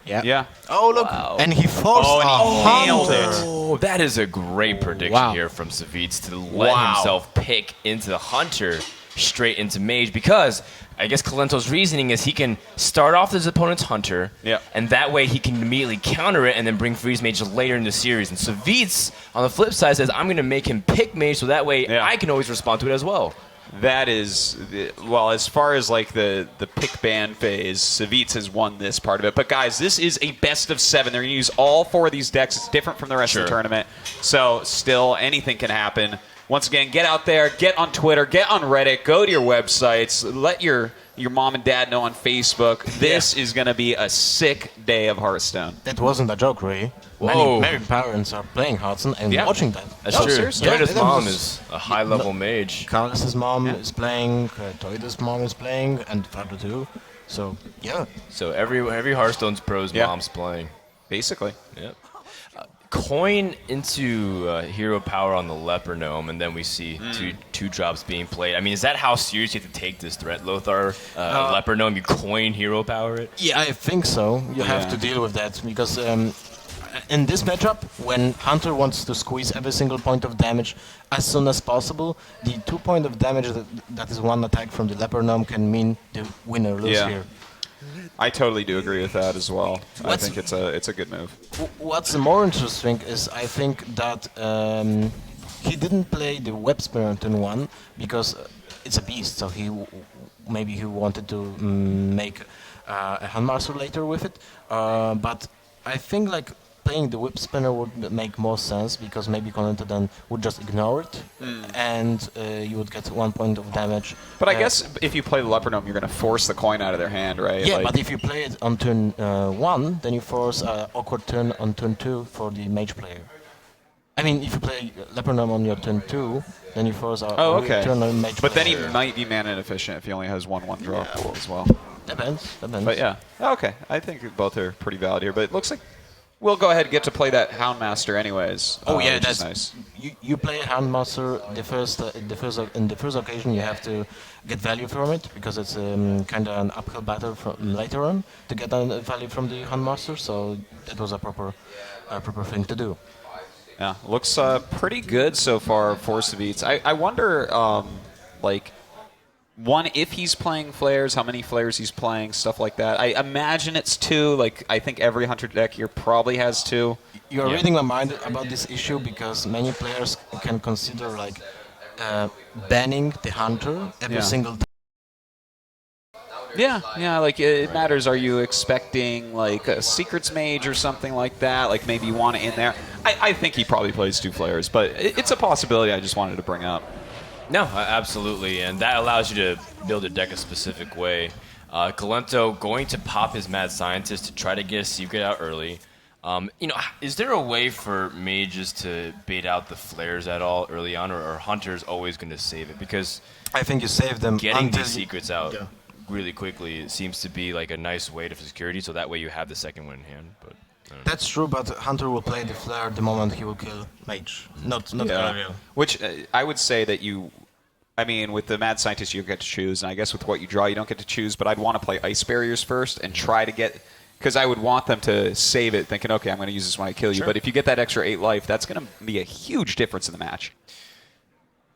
Yeah. Yeah. Oh, look. Wow. And he forced and he nailed it. Oh, that is a great prediction here from Savjz to let himself pick into the Hunter straight into Mage, because I guess Kolento's reasoning is he can start off his opponent's Hunter, and that way he can immediately counter it and then bring Freeze Mage later in the series. And Savjz, on the flip side, says, I'm going to make him pick Mage so that way I can always respond to it as well. That is, well, as far as like the pick ban phase, Savjz has won this part of it. But guys, this is a best of 7. They're going to use all 4 of these decks. It's different from the rest of the tournament. So still, anything can happen. Once again, get out there, get on Twitter, get on Reddit, go to your websites, let your mom and dad know on Facebook. This is going to be a sick day of Hearthstone. That wasn't a joke, really. Many parents are playing Hearthstone and watching that. That's true. Seriously. Toyota's mom is a high-level mage. Carlos's mom is playing, Toyota's mom is playing, and Father too. So, So every Hearthstone's pro's mom's playing. Basically. Yep. Coin into hero power on the Leper Gnome, and then we see two drops being played. I mean, is that how serious you have to take this threat, Lothar? Leper Gnome, you coin hero power it? Yeah, I think so. You have to deal with that, because in this matchup, when Hunter wants to squeeze every single point of damage as soon as possible, the 2 point of damage that is one attack from the Leper Gnome can mean the win or lose here. I totally do agree with that as well. I think it's a good move. What's more interesting is I think that he didn't play the web spinner on turn 1 because it's a beast, so maybe he wanted to make a Handmaster later with it. But I think like playing the whip spinner would make more sense, because maybe Kolento then would just ignore it, and you would get 1 point of damage. But I guess if you play the Leper Gnome, you're going to force the coin out of their hand, right? Yeah, but if you play it on turn 1, then you force an awkward turn on turn 2 for the mage player. I mean, if you play Leper Gnome on your turn 2, then you force a turn on mage player. But then he might be mana inefficient if he only has 1/1 draw as well. Depends. But yeah, okay. I think both are pretty valid here, but it looks like we'll go ahead and get to play that Houndmaster anyways. That's nice. You play Houndmaster in the first occasion. You have to get value from it, because it's kind of an uphill battle from later on to get value from the Houndmaster. So that was a proper thing to do. Yeah, looks pretty good so far for Savjz. I wonder, if he's playing flares, how many flares he's playing, stuff like that. I imagine it's 2. Like, I think every Hunter deck here probably has 2. You're reading my mind about this issue, because many players can consider banning the Hunter every single time. Yeah, like it matters. Are you expecting like a Secrets Mage or something like that? Like maybe you want it in there. I think he probably plays 2 flares, but it's a possibility I just wanted to bring up. No, absolutely, and that allows you to build a deck a specific way. Kolento going to pop his Mad Scientist to try to get a secret out early. Is there a way for mages to bait out the flares at all early on, or are Hunters always going to save it? Because I think you save them getting these secrets out really quickly, it seems to be like a nice way to security, so that way you have the second one in hand. But that's true, but Hunter will play the flare the moment he will kill Mage, not earlier. Which I would say that with the Mad Scientist you get to choose, and I guess with what you draw you don't get to choose, but I'd want to play Ice Barriers first and try to get, because I would want them to save it thinking, okay, I'm going to use this when I kill you, but if you get that extra 8 life, that's going to be a huge difference in the match.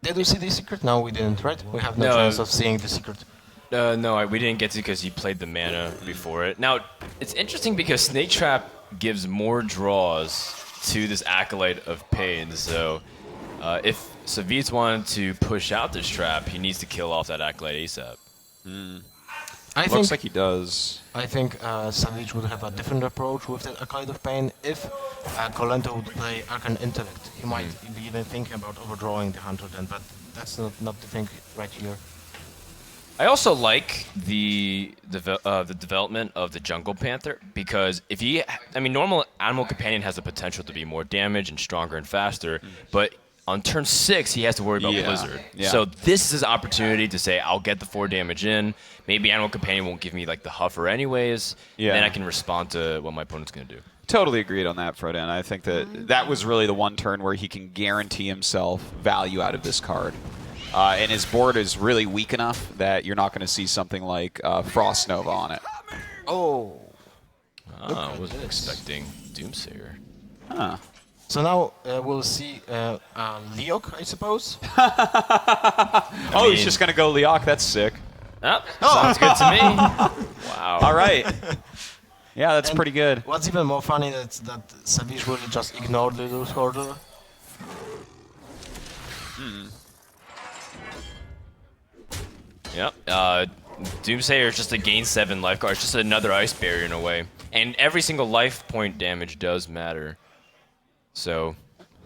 Did we see the secret? No, we didn't, right? We have no chance of seeing the secret. No, we didn't get to because he played the mana before it. Now, it's interesting because Snake Trap gives more draws to this Acolyte of Pain, so if Savjz wanted to push out this trap, he needs to kill off that Acolyte ASAP. Looks like he does. I think Savjz would have a different approach with the Acolyte of Pain. If Kolento would play Arcane Intellect, he might be even thinking about overdrawing the Hunter then, but that's not the thing right here. I also like the development of the Jungle Panther, because normal Animal Companion has the potential to be more damage and stronger and faster, but on turn 6 he has to worry about Blizzard. So this is his opportunity to say, I'll get the 4 damage in, maybe Animal Companion won't give me like the huffer anyways, then I can respond to what my opponent's going to do. Totally agreed on that, Frodan. I think that was really the one turn where he can guarantee himself value out of this card. And his board is really weak enough that you're not going to see something like Frost Nova on it. Oh. I wasn't expecting Doomsayer. Huh. So now we'll see Leok, I suppose. Oh, he's just gonna go Leok. That's sick. Oh, sounds good to me. Wow. All right. Yeah, that's And pretty good. What's even more funny is that Savjz really just ignored the loose order. Yep. Doomsayer is just a gain 7 life card. It's just another ice barrier in a way. And every single life point damage does matter. So,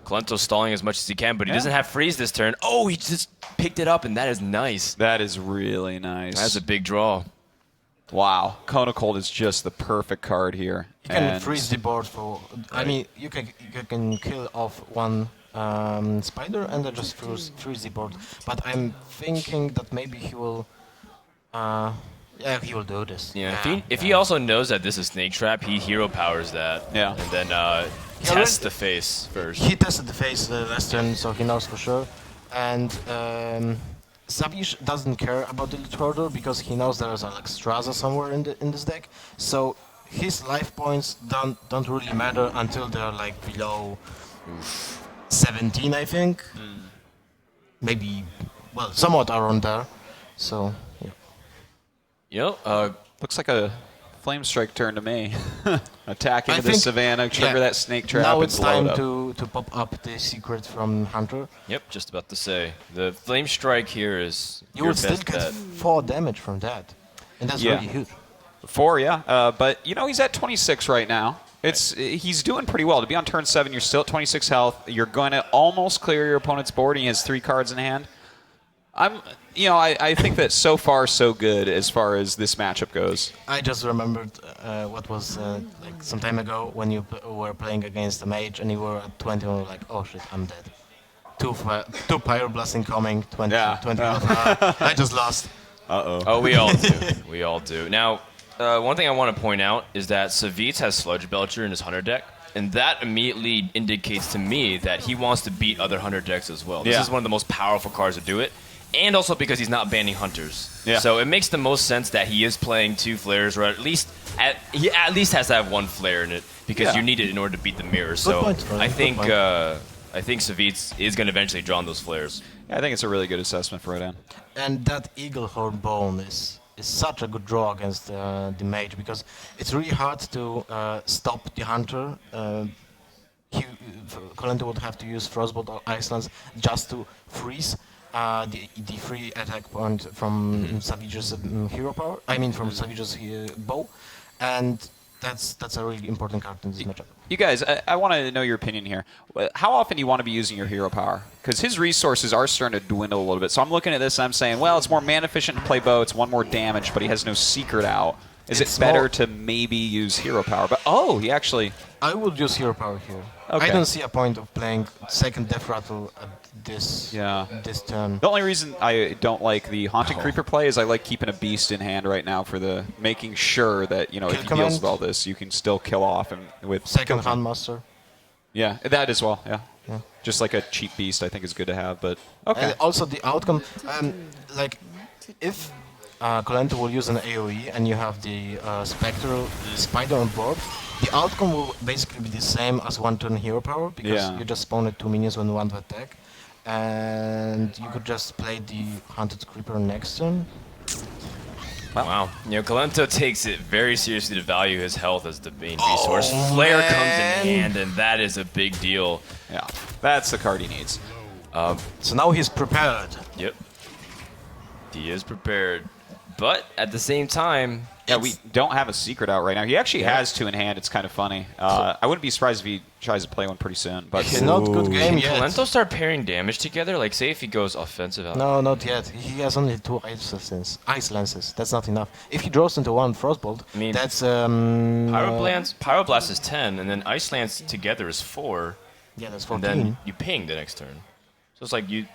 Kolento's stalling as much as he can, but he doesn't have freeze this turn. Oh, he just picked it up, and that is nice. That is really nice. That's a big draw. Wow. Kona Cold is just the perfect card here. You can freeze the board for. I mean, you can kill off one spider and then just freeze the board. But I'm thinking that maybe he will. Yeah, he will do this. Yeah. If he also knows that this is Snake Trap, he hero powers that. Yeah. And then tests the face first. He tested the face last turn, so he knows for sure. And Savjz doesn't care about the loot order because he knows there's a like Straza somewhere in this deck. So his life points don't really matter until they're like below 17, I think. Maybe, well, somewhat around there. So yeah. Looks like a Flame Strike turn to me. Attack into the think- Savannah, trigger that Snake Trap, Now and it's blow time it up. to pop up the secret from Hunter. Yep, just about to say. The Flame Strike here is You your will still best get bet. 4 damage from that. And that's Yeah. really huge. 4, yeah. But, he's at 26 right now. He's doing pretty well. To be on turn 7, you're still at 26 health. You're going to almost clear your opponent's board, and he has 3 cards in hand. I think that so far so good as far as this matchup goes. I just remembered what was like some time ago when you were playing against a mage and you were at 20 and you were like, oh shit, I'm dead. Two Pyroblast incoming, 20 health. I just lost. Oh, we all do. We all do. Now, one thing I want to point out is that Savjz has Sludge Belcher in his Hunter deck, and that immediately indicates to me that he wants to beat other Hunter decks as well. This is one of the most powerful cards to do it, and also because he's not banning Hunters. Yeah. So it makes the most sense that he is playing 2 flares, or he at least has to have 1 flare in it, because you need it in order to beat the mirror. So point, Fred. I Good point. I think Savjz is going to eventually draw on those flares. Yeah, I think it's a really good assessment for Rodan. And that Eagle Horn Bone is such a good draw against the mage because it's really hard to stop the Hunter. Kolento would have to use Frostbolt or Icelands just to freeze the free attack point from Savjz's hero power. I mean from Savjz's bow, and that's a really important card in this matchup. You guys, I want to know your opinion here. How often do you want to be using your hero power? Because his resources are starting to dwindle a little bit. So I'm looking at this and I'm saying, well, it's more mana efficient to play bow. It's 1 more damage, but he has no secret out. Is it better to maybe use hero power? But he actually... I would use hero power here. Okay. I don't see a point of playing second Death Rattle at this turn. The only reason I don't like the Haunted Creeper play is I like keeping a beast in hand right now for the making sure that, if he deals command. with all this, you can still kill off and with Second Handmaster. Yeah, that as well, yeah. Yeah. Just like a cheap beast I think is good to have, but okay. And also the outcome, like if Kolento will use an AoE and you have the Spectral Spider on board, the outcome will basically be the same as 1 turn hero power because you just spawned 2 minions when 1 attack, and you could just play the Haunted Creeper next turn. Wow. Kolento takes it very seriously to value his health as the main resource. Flare comes in hand, and that is a big deal. Yeah, that's the card he needs. So now he's prepared. Yep. He is prepared. But at the same time... Yeah, we don't have a secret out right now. He actually has 2 in hand. It's kind of funny. I wouldn't be surprised if he tries to play one pretty soon. But It's not good game Can yet. Kolento start pairing damage together? Like, say if he goes offensive out. No, not yet. He has only 2 ice lances. That's not enough. If he draws into 1 Frostbolt, that's Pyroblast is 10, and then Ice Lance together is 4. Yeah, that's And 14. then you ping the next turn. So it's like you...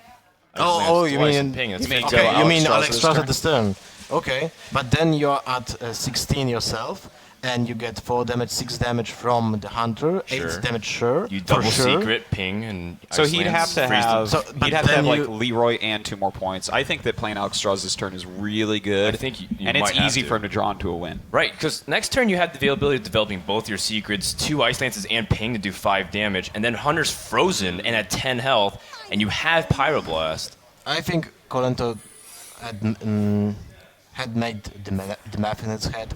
Oh, you mean ping. That's mean 15. go okay? You mean Alex Alex Strauss Strauss at the stern? Okay, but then you're at 16 yourself, and you get 4 damage, 6 damage from the hunter, 8 damage sure. You for double sure. secret, ping, and So he'd have to have but he'd have to then have you- like Leroy and 2 more points. I think that playing Alexstrasza this turn is really good. I think you and it's might have easy to. for him to draw into a win. Right, because next turn you have the availability of developing both your secrets, 2 Ice Lances and Ping to do 5 damage, and then Hunter's frozen and at 10 health, and you have Pyroblast. I think Kolento had made the math in his head.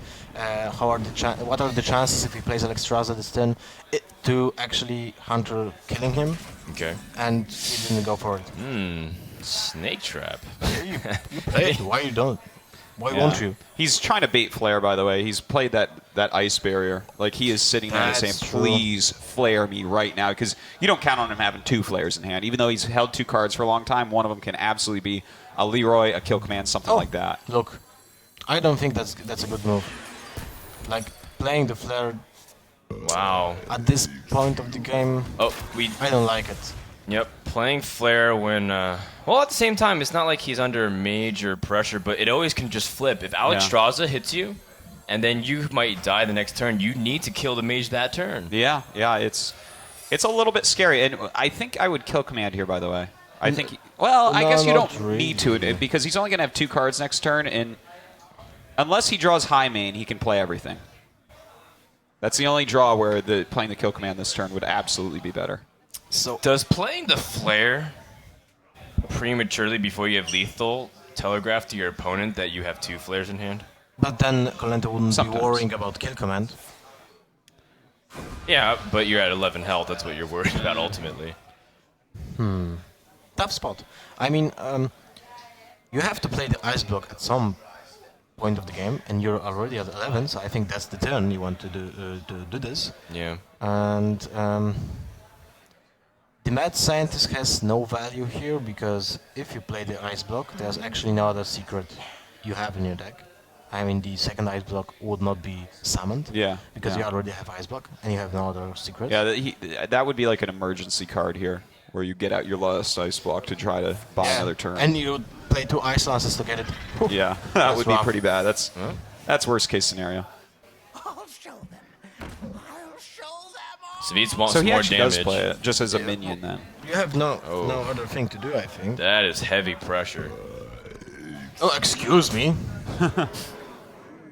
What are the chances if he plays Alexstrasza this turn to actually Hunter killing him? Okay. And he didn't go for it. Snake Trap. You play it. Why you don't? Why won't you? He's trying to bait Flare, by the way. He's played that ice barrier. Like, he is sitting there That's saying, true. please flare me right now. Because you don't count on him having 2 flares in hand. Even though he's held 2 cards for a long time, one of them can absolutely be a Leroy, a kill command, something like that. Look, I don't think that's a good move. Like, playing the flare Wow. at this point of the game, Oh, I don't like it. Yep, playing Flare when... well, at the same time, it's not like he's under major pressure, but it always can just flip. If Alexstrasza hits you, and then you might die the next turn, you need to kill the mage that turn. Yeah, it's a little bit scary. And I think I would kill command here, by the way. I think... Well, I No, guess you not don't need to, because he's only going to have 2 cards next turn, and unless he draws high main, he can play everything. That's the only draw where playing the kill command this turn would absolutely be better. So Does playing the Flare prematurely before you have lethal telegraph to your opponent that you have 2 flares in hand? but then Kolento wouldn't Sometimes. be worrying about kill command. Yeah, but you're at 11 health. That's what you're worried about ultimately. Tough spot. I mean, you have to play the ice block at some point of the game, and you're already at 11, so I think that's the turn you want to do this. Yeah. And the mad scientist has no value here, because if you play the ice block, there's actually no other secret you have in your deck. I mean, the second ice block would not be summoned, Yeah. because yeah. you already have ice block, and you have no other secret. Yeah, that would be like an emergency card here, where you get out your last ice block to try to buy another turn. And you play 2 ice lances to get it. Whew. yeah, that That's would be rough. pretty bad. That's worst case scenario. I'll show them. I'll show them all. Savjz wants So he more actually damage. does play it just as a minion then. You have no other thing to do, I think. That is heavy pressure. Oh, excuse me.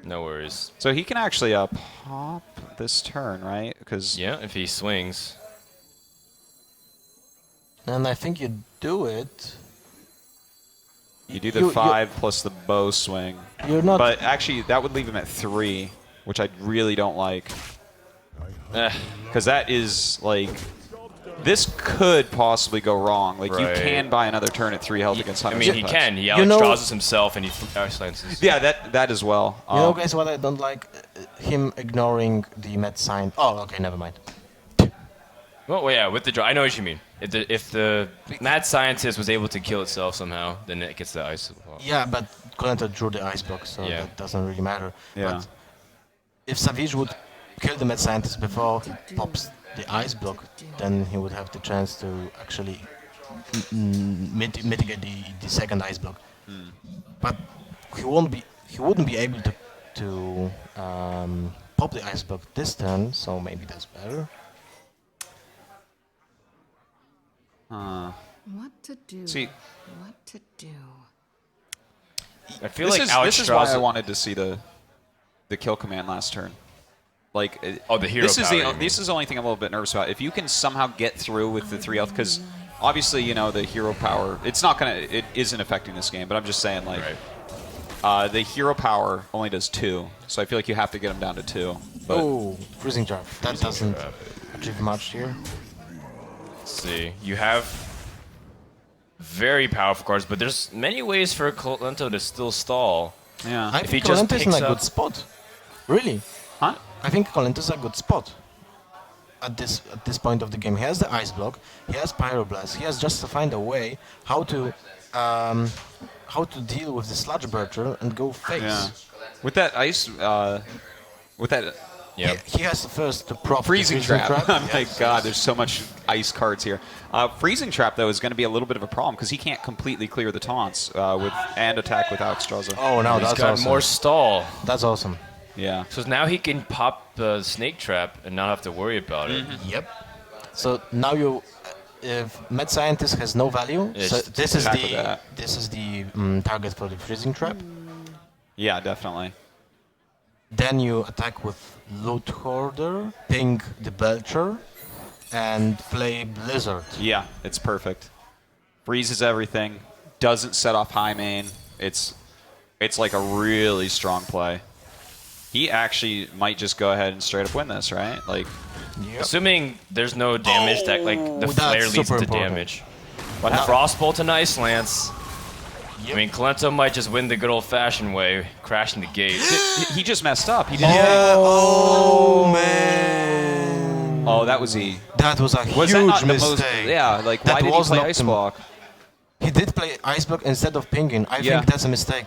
No worries. So he can actually pop this turn, right? Because Yeah, if he swings. And I think you do it. you do the 5 plus the bow swing. You're not. But actually, that would leave him at 3, which I really don't like. Because that is, like... This could possibly go wrong. Like, you Right. can buy another turn at 3 health against I Hunter. mean, he sometimes. can. He You know- Alexstrasza's himself and he Ice Lances. Yeah, that as well. You know, guys, what I don't like? Him ignoring the mad sign. Oh, okay, never mind. Well, yeah, with the draw. I know what you mean. If the mad scientist was able to kill itself somehow, then it gets the ice. Yeah, but Kolento drew the ice block, so Yeah. that doesn't really matter. Yeah. But if Savjz would kill the mad scientist before he pops the ice block, then he would have the chance to actually mitigate the second ice block. But he wouldn't be able to pop the ice block this turn, so maybe that's better. What to do? See, What to do? I feel like this is why I Alexstrasza. wanted to see the kill command last turn. Like, Oh, the hero this is power, you this is the only thing I'm a little bit nervous about. If you can somehow get through with the 3 health, because obviously, you know, the hero power, it isn't affecting this game, but I'm just saying, like, Right. the hero power only does 2, so I feel like you have to get him down to 2. But Oh, freezing trap. That doesn't achieve much here. Let's see. You have very powerful cards, but there's many ways for Kolento to still stall. yeah, I If he think just Kolento is in picks a up- good spot. Really. huh? I think Kolento is a good spot at this point of the game. He has the ice block, he has pyroblast, he has just to find a way how to deal with the sludge burger and go face. Yeah. With that ice, with that Yep. He has to first to prop the freezing trap. Oh my Yes. god, there's so much ice cards here. Freezing trap though is going to be a little bit of a problem because he can't completely clear the taunts and attack with Alexstrasza. Oh no, He's that's got awesome. more stall. That's awesome. Yeah. So now he can pop the snake trap and not have to worry about it. Yep. So now if Mad Scientist has no value, Yes, so this is attack with that. the target for the freezing trap. Yeah, definitely. Then you attack with Loot Hoarder, ping the Belcher, and play Blizzard. Yeah, it's perfect. Freezes everything. Doesn't set off high main. It's like a really strong play. He actually might just go ahead and straight up win this, right? Like, Yep. Assuming there's no damage that like the that's flare leads super to important. damage. But Frostbolt and Ice Lance. Yep. I mean, Kolento might just win the good old-fashioned way, crashing the gate. he just messed up. He didn't. Oh man! Oh, that was he. That was a Was huge that not the mistake. most? Yeah, like That why did he was play not Ice the- Block? He did play Ice Block instead of pinging. I Yeah. think that's a mistake.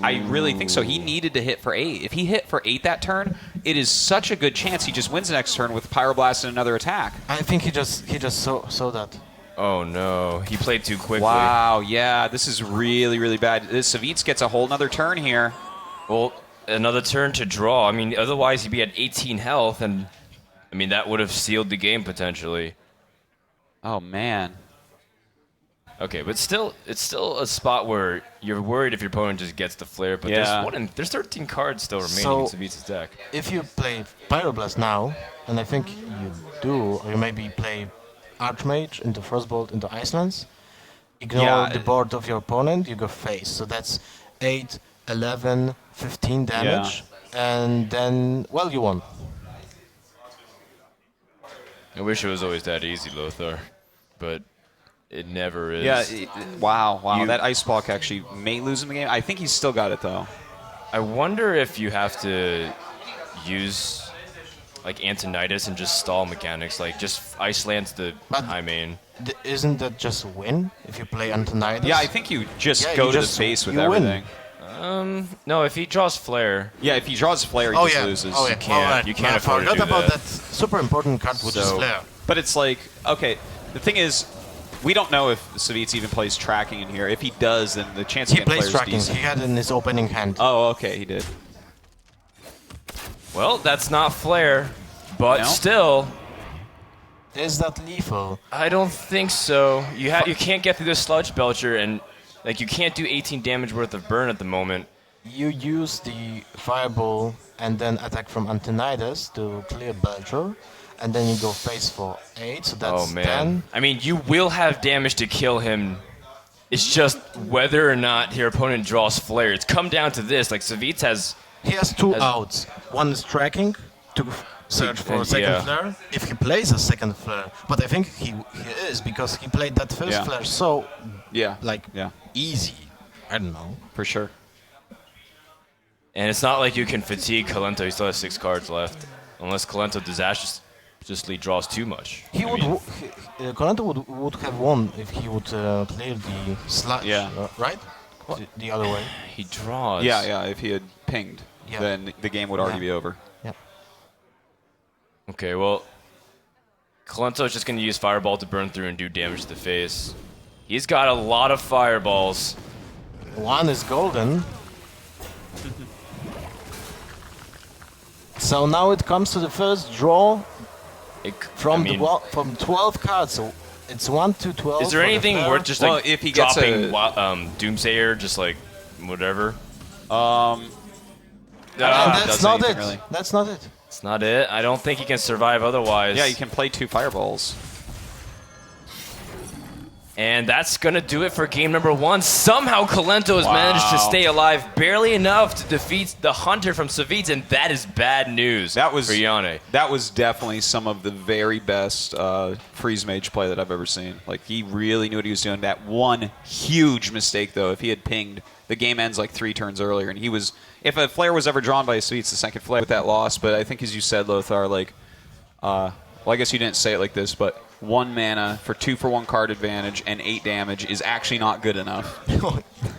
I really think so. He needed to hit for 8. If he hit for 8 that turn, it is such a good chance he just wins the next turn with Pyroblast and another attack. I think he just saw that. Oh no, he played too quickly. Wow, yeah, this is really, really bad. Savjz gets a whole nother turn here. Well, another turn to draw. I mean, otherwise he'd be at 18 health, and I mean that would have sealed the game potentially. Oh, man. Okay, but still, it's still a spot where you're worried if your opponent just gets the flare. But Yeah. there's 13 cards still remaining So- in Savjz's deck. If you play Pyroblast now, and I think you do, or you maybe play Archmage into Frostbolt into Icelands, ignore Yeah, the board of your opponent, you go face. So that's 8, 11, 15 damage, and then, well, you won. I wish it was always that easy, Lothar, but it never is. Yeah, wow. You- That Ice Block actually may lose him the game. I think he's still got it, though. I wonder if you have to use like Antonidas and just stall mechanics, like just Ice Lance the But- high main. Isn't that just a win if you play Antonidas? Yeah, I think you just Yeah, go you to just- the face with you win. everything. No, if he draws flare, Yeah, if he draws Flare, he Oh just yeah. loses. Oh yeah. can't- you can't I afford to forgot do about that. that super important card, which is So- Flare. But it's like, okay, the thing is, we don't know if Savjz even plays tracking in here. If he does, then the chance of He getting plays Flare is tracking. decent. He had it in his opening hand. Oh, okay, he did. well, that's not flare, but No? still, Is that lethal? I don't think so. You can't get through the Sludge Belcher, and like you can't do 18 damage worth of burn at the moment. You use the Fireball and then attack from Antonidas to clear Belcher, and then you go face for 8, so that's Oh man, 10. I mean you will have damage to kill him. It's just whether or not your opponent draws flare. It's come down to this. Like Savjz has. He has 2 As- outs. One is tracking to search for a second Yeah. flare, if he plays a second flare. But I think he is, because he played that first Yeah. flare so, Yeah. like, Yeah, easy. I don't know. for sure. And it's not like you can fatigue Kolento. He still has 6 cards left. Unless Kolento disastrously draws too much. He I would, mean, Kolento would have won if he would clear the sludge, Yeah. Right? The other way. he draws. Yeah, if he had pinged, Yeah. then the game would already Yeah. be over. Yep. Okay, well, Kolento's just going to use Fireball to burn through and do damage to the face. He's got a lot of Fireballs. One is golden. So now it comes to the first draw from I mean, from 12 cards. So it's 1 to 12. is there for the anything flare. worth just Well, like if he gets dropping a- Doomsayer, just like whatever? And does that's not anything, it. really. That's not it. It's not it. I don't think he can survive otherwise. Yeah, you can play 2 Fireballs. And that's going to do it for game number 1. Somehow Kolento has managed to stay alive barely enough to defeat the Hunter from Savjz, and that is bad news That was for Yane. That was definitely some of the very best freeze mage play that I've ever seen. Like, he really knew what he was doing. That one huge mistake, though, if he had pinged, the game ends like 3 turns earlier. And he was, if a flare was ever drawn by a Savjz, the second flare with that loss. But I think, as you said, Lothar, like, well, I guess you didn't say it like this, but 1 mana for 2-for-1 card advantage and 8 damage is actually not good enough.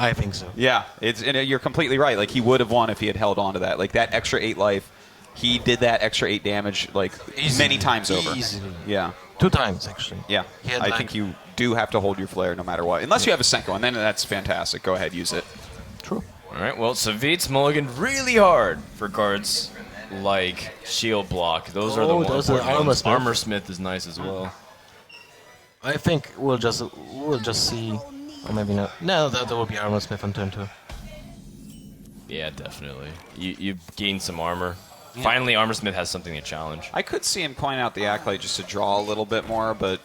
I think so. Yeah, you're completely right. Like, he would have won if he had held on to that. Like, that extra 8 life, he did that extra 8 damage like Easily. many times over. Easily. Yeah, 2 times actually. yeah. He had I like- think you do have to hold your flare no matter what, unless you have a Senko, and then that's fantastic. Go ahead, use it. True. All right, well, Savjz mulliganed really hard for cards like Shield Block. Those are the more those are important ones. Armorsmith. Armorsmith is nice as well. I think we'll just see, or maybe not. No, that will be Armorsmith on turn 2. Yeah, definitely. You gain some armor. Finally, Armorsmith has something to challenge. I could see him point out the Acolyte just to draw a little bit more, but...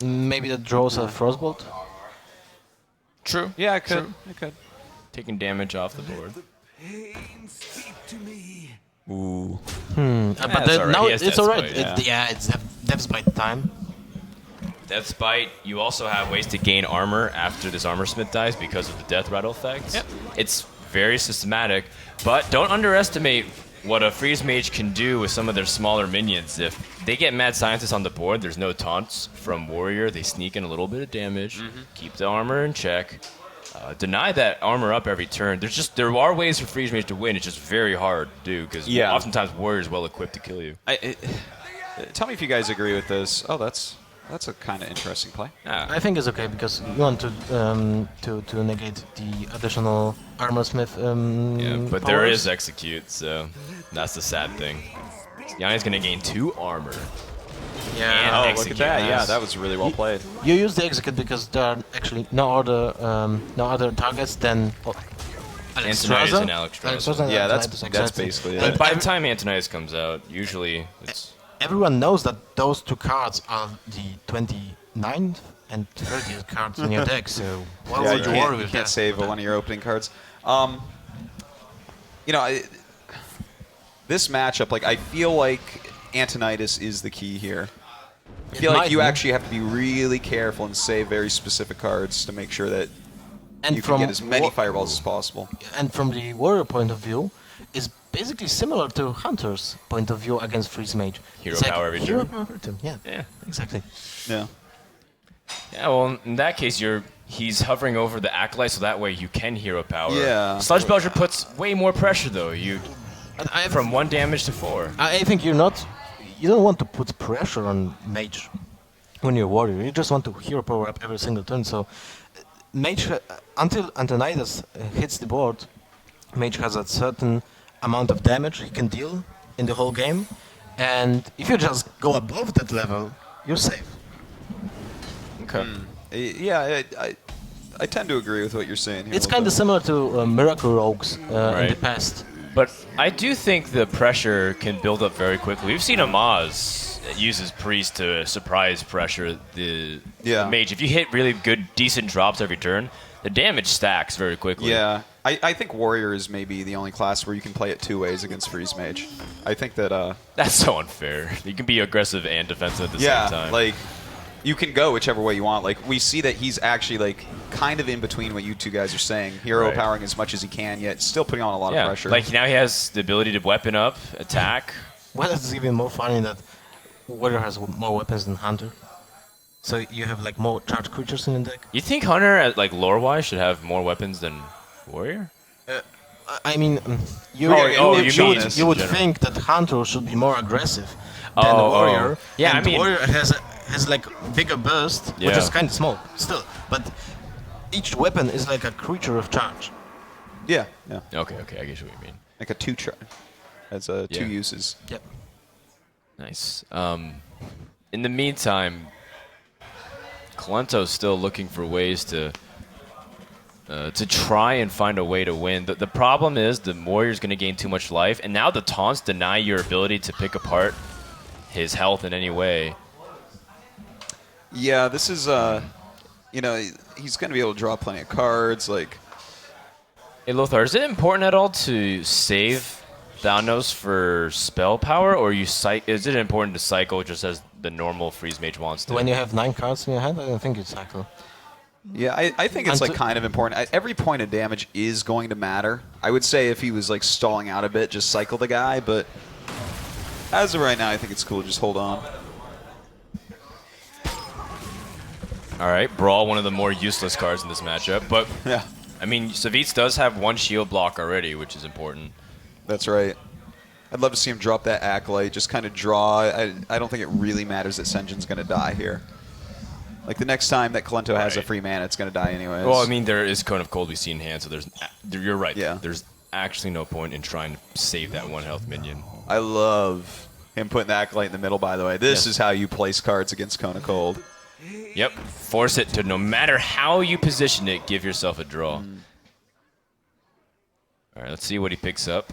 Maybe that draws a Frostbolt? True. Yeah, I could. True. I could. Taking damage off the board. Ooh. But that's all right. now He has it's Death's alright. Bite, It's Death's Bite time. Death's Bite, you also have ways to gain armor after this Armorsmith dies because of the Death Rattle effect. Yep. It's very systematic, but don't underestimate what a Freeze Mage can do with some of their smaller minions. If they get Mad Scientist on the board, there's no taunts from Warrior. They sneak in a little bit of damage, keep the armor in check, deny that armor up every turn. There are ways for Freeze Mage to win. It's just very hard to do because oftentimes Warrior is well equipped to kill you. Tell me if you guys agree with this. Oh, that's a kind of interesting play. I think it's okay because you want to negate the additional Armorsmith. But there powers. is Execute, so that's the sad thing. Yanni's going to gain 2 armor. Yeah. And Look at that. Yeah, that was really well played. You use the Execute because there are actually no other targets than Antonidas and Alexstrasza. Yeah, that's basically it. And by the time Antonidas comes out, usually it's... Everyone knows that those 2 cards are the 29th and 30th cards in your deck, so why would you worry You with can't that? save one of your opening cards. This matchup, I feel like Antonidas is the key here. I feel like you actually have to be really careful and save very specific cards to make sure that you can get as many fireballs as possible. And from the Warrior point of view, it's basically similar to Hunter's point of view against Freeze Mage. Hero It's like power every hero turn. power every turn. Yeah, exactly. Yeah. Yeah, well, in that case, he's hovering over the Acolyte, so that way you can hero power. Yeah. Sludge Belcher puts way more pressure, though. I From 1 damage to 4. I think you don't want to put pressure on Mage when you're Warrior. You just want to hero power up every single turn. So Mage, until Antonidas hits the board, Mage has a certain amount of damage he can deal in the whole game, and if you just go above that level, you're safe. Okay. Yeah, I tend to agree with what you're saying here. It's kind of similar to Miracle Rogues in Right. the past. But I do think the pressure can build up very quickly. We've seen Amaz use his Priest to surprise pressure the Mage. If you hit really good, decent drops every turn, the damage stacks very quickly. Yeah. I think Warrior is maybe the only class where you can play it 2 ways against Freeze Mage. I think that... That's so unfair. You can be aggressive and defensive at the same time. Yeah, you can go whichever way you want. We see that he's actually, kind of in between what you two guys are saying. Hero powering as much as he can, yet still putting on a lot of pressure. Now he has the ability to weapon up, attack. Well, it's even more funny that Warrior has more weapons than Hunter. So you have more charged creatures in the deck. You think Hunter, lore-wise, should have more weapons than Warrior? I mean, you would think that Hunter should be more aggressive than the Warrior. Yeah, and the Warrior has bigger burst, which is kind of small still. But each weapon is like a creature of charge. Yeah. Okay, I get what you mean. Like a 2 charge. Has 2 uses. Yep. Nice. In the meantime, Kolento's still looking for ways to try and find a way to win. The problem is the Warrior's going to gain too much life, and now the taunts deny your ability to pick apart his health in any way. Yeah, this is, he's going to be able to draw plenty of cards. Hey, Lothar, is it important at all to save Thanos for spell power, or is it important to cycle just as the normal Freeze Mage wants to? When you have 9 cards in your hand, I don't think you cycle. Yeah, I think it's kind of important. Every point of damage is going to matter. I would say if he was stalling out a bit, just cycle the guy, but as of right now, I think it's cool. Just hold on. All right, Brawl, one of the more useless cards in this matchup, but Yeah, I mean, Savjz does have 1 shield block already, which is important. that's right. I'd love to see him drop that Acolyte, just kind of draw. I don't think it really matters that Senjin's going to die here. Like the next time that Kolento has a free mana, it's going to die anyways. Well, I mean, there is Cone of Cold we see in hand, so you're right. Yeah. There's actually no point in trying to save that 1 health minion. I love him putting the Acolyte in the middle, by the way. This is how you place cards against Cone of Cold. Yep. Force it to, no matter how you position it, give yourself a draw. All right, let's see what he picks up.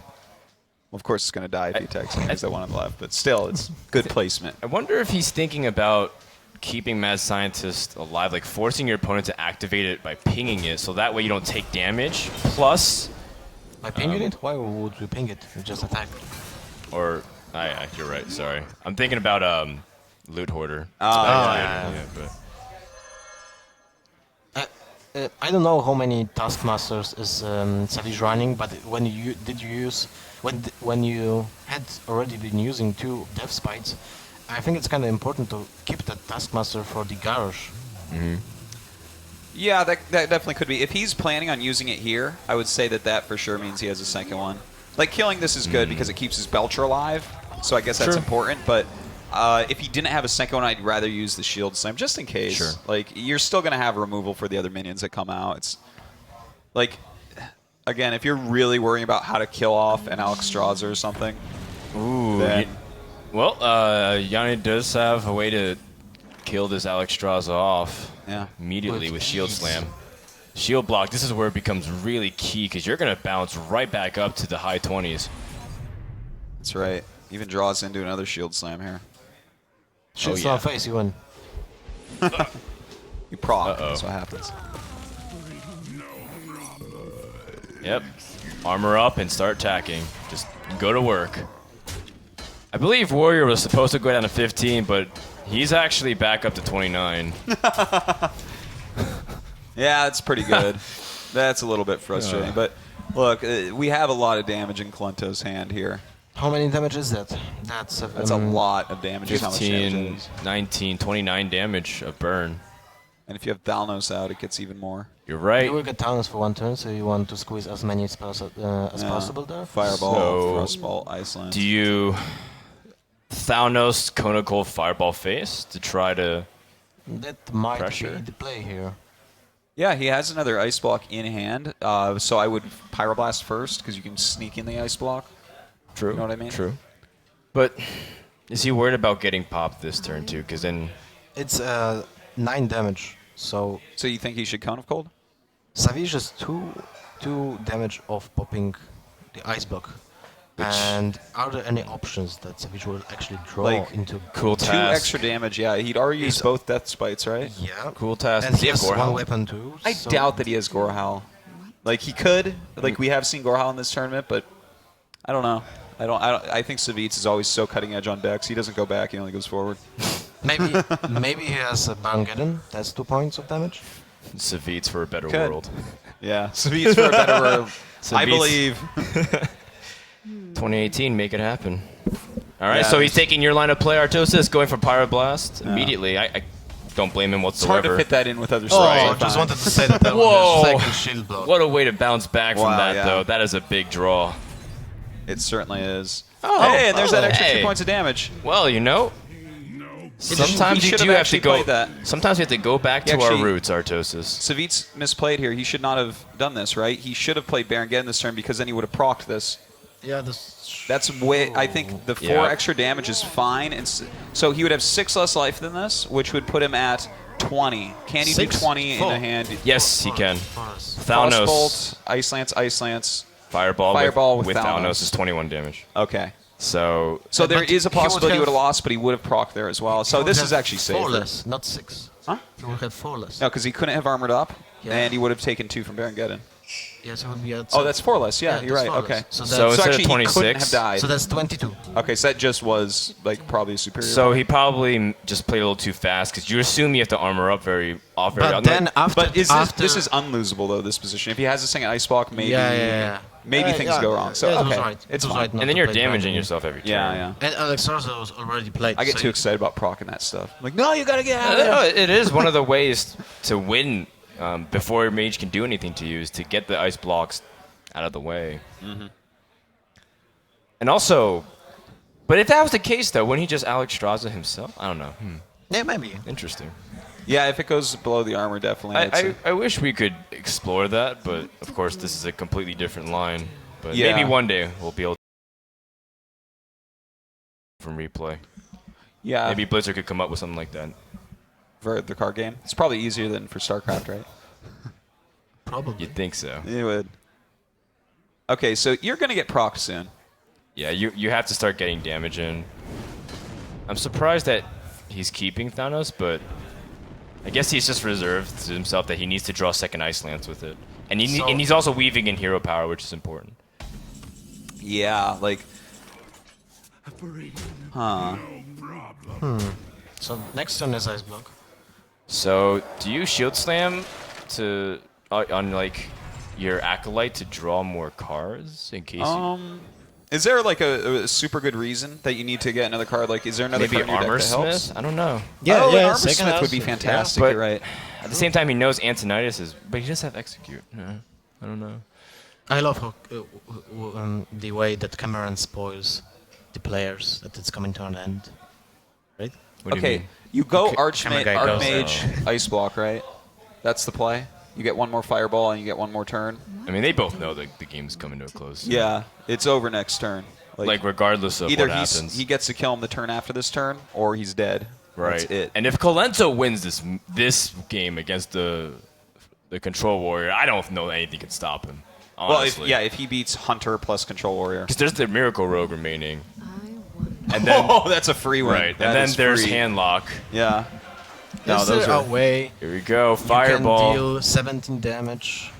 Well, of course, it's going to die if he attacks him because that one on the left, but still, it's good placement. I wonder if he's thinking about keeping Mad Scientist alive, like forcing your opponent to activate it by pinging it, so that way you don't take damage. Plus, By pinging it? Why would you ping it? You just attack. or you're right. Sorry, I'm thinking about Loot Hoarder. yeah. But I don't know how many Taskmasters is Savjz running, but when you had already been using 2 Death Spites, I think it's kind of important to keep that Taskmaster for the Garrosh. Yeah, that definitely could be. If he's planning on using it here, I would say that for sure means he has a second one. Like, killing this is good because it keeps his Belcher alive, so I guess that's important, but if he didn't have a second one, I'd rather use the Shield Slam, just in case. Sure. Like, you're still going to have removal for the other minions that come out. It's like, again, if you're really worrying about how to kill off an Alexstrasza or something, then... Yanni does have a way to kill this Alexstrasza off immediately with Shield Slam. Shield block, this is where it becomes really key because you're going to bounce right back up to the high 20s. That's right. Even draws into another Shield Slam here. Shield Slam face, you win. You proc, that's what happens. Yep. Armor up and start attacking. Just go to work. I believe Warrior was supposed to go down to 15, but he's actually back up to 29. Yeah, that's pretty good. That's a little bit frustrating. But look, we have a lot of damage in Kolento's hand here. How many damage is that? That's a lot of damage. 15, 19, 29 damage of burn. And if you have Thalnos out, it gets even more. You're right. You will get Thalnos for 1 turn, so you want to squeeze as many spells as possible there. Fireball, So, Frostbolt, Iceland. Do you Thalnos Conical Fireball face to try to... That might Pressure. be the play here. Yeah, he has another Ice Block in hand, so I would Pyroblast first, because you can sneak in the Ice Block. True. You know what I mean? True. But is he worried about getting popped this turn, too? Because then... It's 9 damage, so... So you think he should Cone of Cold? Savjz is 2 damage of popping the Ice Block. And are there any options that Savjz will actually draw Like, into? Cool 2 task. extra damage, yeah. He'd already used both Death Spites, right? Yeah. Cool task. And Does he he have has Gorehowl? 1 weapon too. I so doubt that he has Gorehowl. Like, he could. Like, we have seen Gorehowl in this tournament, but I don't know. I think Savjz is always so cutting edge on decks. He doesn't go back. He only goes forward. Maybe he has a Bangeddon. That's 2 points of damage. Savjz for a better Could. world. Yeah, Savjz for a better world. I Savjz. believe. 2018, make it happen. All right, Yeah, so he's it's- taking your line of play, Artosis, going for Pyroblast immediately. I don't blame him It's hard whatsoever. to fit that in with other Oh, stuff. I sometimes. just wanted to say that Whoa. was your second shield block. What a way to bounce back from Wow, that, yeah. though. That is a big draw. It certainly is. Oh, Hey, and there's that extra 2 hey. points of damage. Well, you know, sometimes he you should do have have to actually go. played that. Sometimes we have to go back He to our actually- roots, Artosis. Savjz misplayed here. He should not have done this, right? He should have played Baron Geddon this turn because then he would have procced this. Yeah, That's way. I think the 4 Yeah. extra damage is fine, and so he would have 6 less life than this, which would put him at 20. Can he 6? do 20 in 4. a hand? Yes, he can. Forest. Thalnos, Frostbolt, Ice Lance. Fireball with with Thalnos. Thalnos is 21 damage. Okay. So So there but is a he would possibility he would have- have lost, but he would have procced there as well. So He would this have is actually 4 safe. less, not 6. Huh? He would have 4 less. No, because he couldn't have armored up, Yeah. and he would have taken 2 from Baron Geddon. Yes, it would be at Oh, that's 4 less. Yeah, you're that's right. 4 Okay. less. So, So that's, instead actually, of he couldn't 26, have died. so that's 22. Okay, so that just was like probably a superior. So he probably just played a little too fast because you assume you have to armor up very often. But then after, But is after this is unlosable though? This position. If he has a second ice block, maybe maybe things yeah, go wrong. So yeah, it was okay, right. it's It was fine. right not and then to you're play damaging Dragon. yourself every turn. Yeah, yeah. And Alexstrasza was already played. I get so too excited about proccing that stuff. I'm like, no, you gotta get out of No, there. it is one of the ways to win before your mage can do anything to you is to get the ice blocks out of the way. Mm-hmm. And also, but if that was the case though, wouldn't he just Alexstrasza himself? I don't know. Yeah, maybe. Interesting. Yeah, if it goes below the armor, definitely. I'd say. I wish we could explore that, but of course this is a completely different line. But Yeah. maybe one day we'll be able to from replay. Yeah. Maybe Blizzard could come up with something like that. For the card game. It's probably easier than for StarCraft, right? Probably. You'd think so. It would. Okay, so you're going to get proc soon. Yeah, you have to start getting damage in. I'm surprised that he's keeping Thanos, but I guess he's just reserved to himself that he needs to draw second Ice Lance with it. And, and he's also weaving in hero power, which is important. Yeah, like... Huh. So next turn is Ice Block. So, do you Shield Slam to on like your Acolyte to draw more cards in case Is there like a super good reason that you need to get another card? Like, is there another maybe card in your Armor deck that helps? Smith? I don't know. Yeah, oh, yeah, Armor second Smith would house, be yeah. fantastic. But You're right. At the same time, he knows Antonidas is, but he does have Execute. Yeah, I don't know. I love how, the way that Cameron spoils the players, that it's coming to an end. Right? What do you Okay, mean? you go Okay, Archmage, camera guy goes, Ice Block, right? That's the play. You get one more Fireball and you get one more turn. I mean, they both know that the game's coming to a close. Yeah, it's over next turn. Like regardless of either what happens. he gets to kill him the turn after this turn, or he's dead. Right. That's it. And if Kolento wins this game against the Control Warrior, I don't know anything can stop him. Well, Honestly. if he beats Hunter plus Control Warrior. Because there's the Miracle Rogue remaining. And Then, then that's a free one. right. That And then is there's free. Handlock. Yeah. No, Is those there a are. way Here we go. you Fireball. can deal 17 damage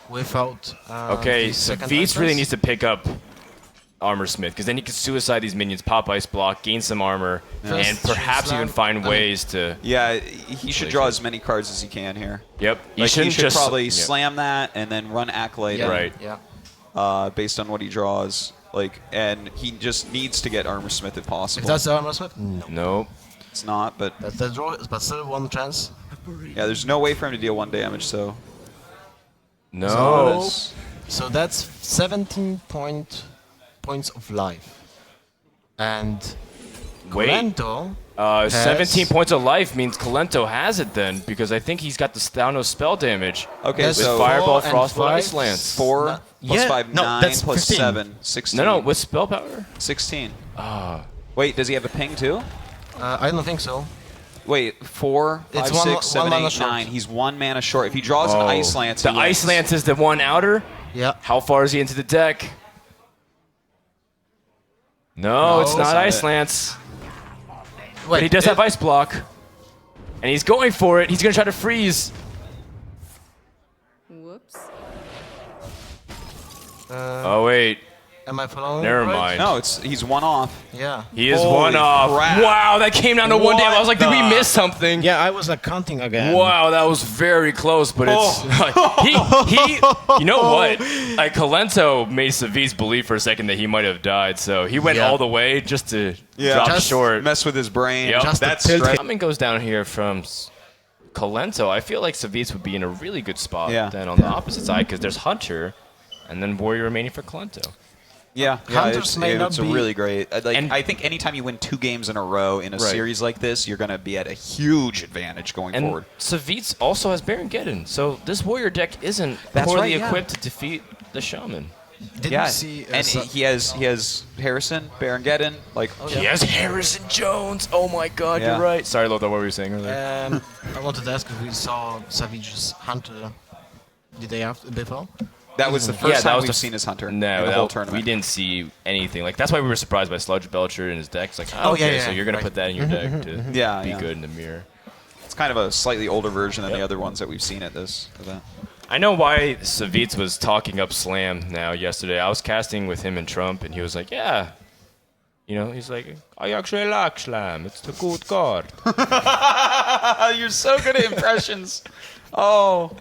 without Okay, the so second Feats Ice really Lance? needs to pick up Armor Smith, because then he can suicide these minions, pop Ice Block, gain some armor, and First perhaps slam. even find ways to... Yeah, he should draw as many cards as he can here. Yep. Like, he shouldn't should just probably yep. slam that and then run Acolyte Yeah, Right. Yeah. based on what he draws. Like, and he just needs to get Armor Smith if possible. If that's the Armor Smith? No. Nope. It's not, but That's the draw, but still one chance. yeah, there's no way for him to deal 1 damage. So No. So, so that's 17 points of life. And Wait. Kolento 17 points of life means Kolento has it then, because I think he's got the Thanos spell damage. okay, That's With so Fireball, 4 and Frostbolt, 5. Ice Lance. 4 No, plus yeah, 5, no, 9 that's plus 15. 7, 16. No, with spell power? 16. Ah. Wait, does he have a ping too? I don't think so. Wait, 4, 5, It's one 6, 7, mana 8, short. 9. He's 1 mana short. If he draws an Ice Lance, The he Ice wins. Lance is the one outer? Yeah. How far is he into the deck? No, No, it's that's not not Ice it. Lance. Wait, But he does have Ice Block. And he's going for it. He's going to try to freeze. Whoops. Oh, wait. Am I following? Never right? mind. No, he's 1 off. Yeah. He is Holy one off. crap. Wow, that came down to one damage. I was like, did we What miss something? Yeah, I was counting again. Wow, that was very close, but it's he you know what? Like Kolento made Savjz believe for a second that he might have died, so he went Yeah. all the way just to Yeah, drop Just short. Mess with his brain. Yep. Just That's to tilt stress. Coming goes down here from Kolento. I feel like Savjz would be in a really good spot Yeah. then on the opposite side, because there's Hunter and then Warrior remaining for Kolento. Yeah, Hunters may not it's be- a really great. Like, And- I think anytime you win 2 games in a row in a Right. series like this, you're going to be at a huge advantage going And forward. Savjz also has Baron Geddon, so this Warrior deck isn't That's poorly right, yeah. equipped to defeat the Shaman. Did Yeah, you see? and he has Harrison, Baron Geddon, like He has Harrison Jones. Oh my God, Yeah. you're right. Sorry, Lothar, what were you saying earlier? I wanted to ask if we saw Savj's Hunter the day after before. that was the Yeah, first that time was we've the seen his Hunter No, in the that- whole tournament. we didn't see anything. Like that's why we were surprised by Sludge Belcher in his deck. It's like, Oh, okay, yeah, so yeah, you're gonna right. put that in your deck to Yeah, be yeah. good in the mirror. It's kind of a slightly older version than the other ones that we've seen at this event. I know why Savjz was talking up Slam now yesterday. I was casting with him and Trump, and he was like, "Yeah, you know," he's like, "I actually like Slam. It's a good card." You're so good at impressions. Oh,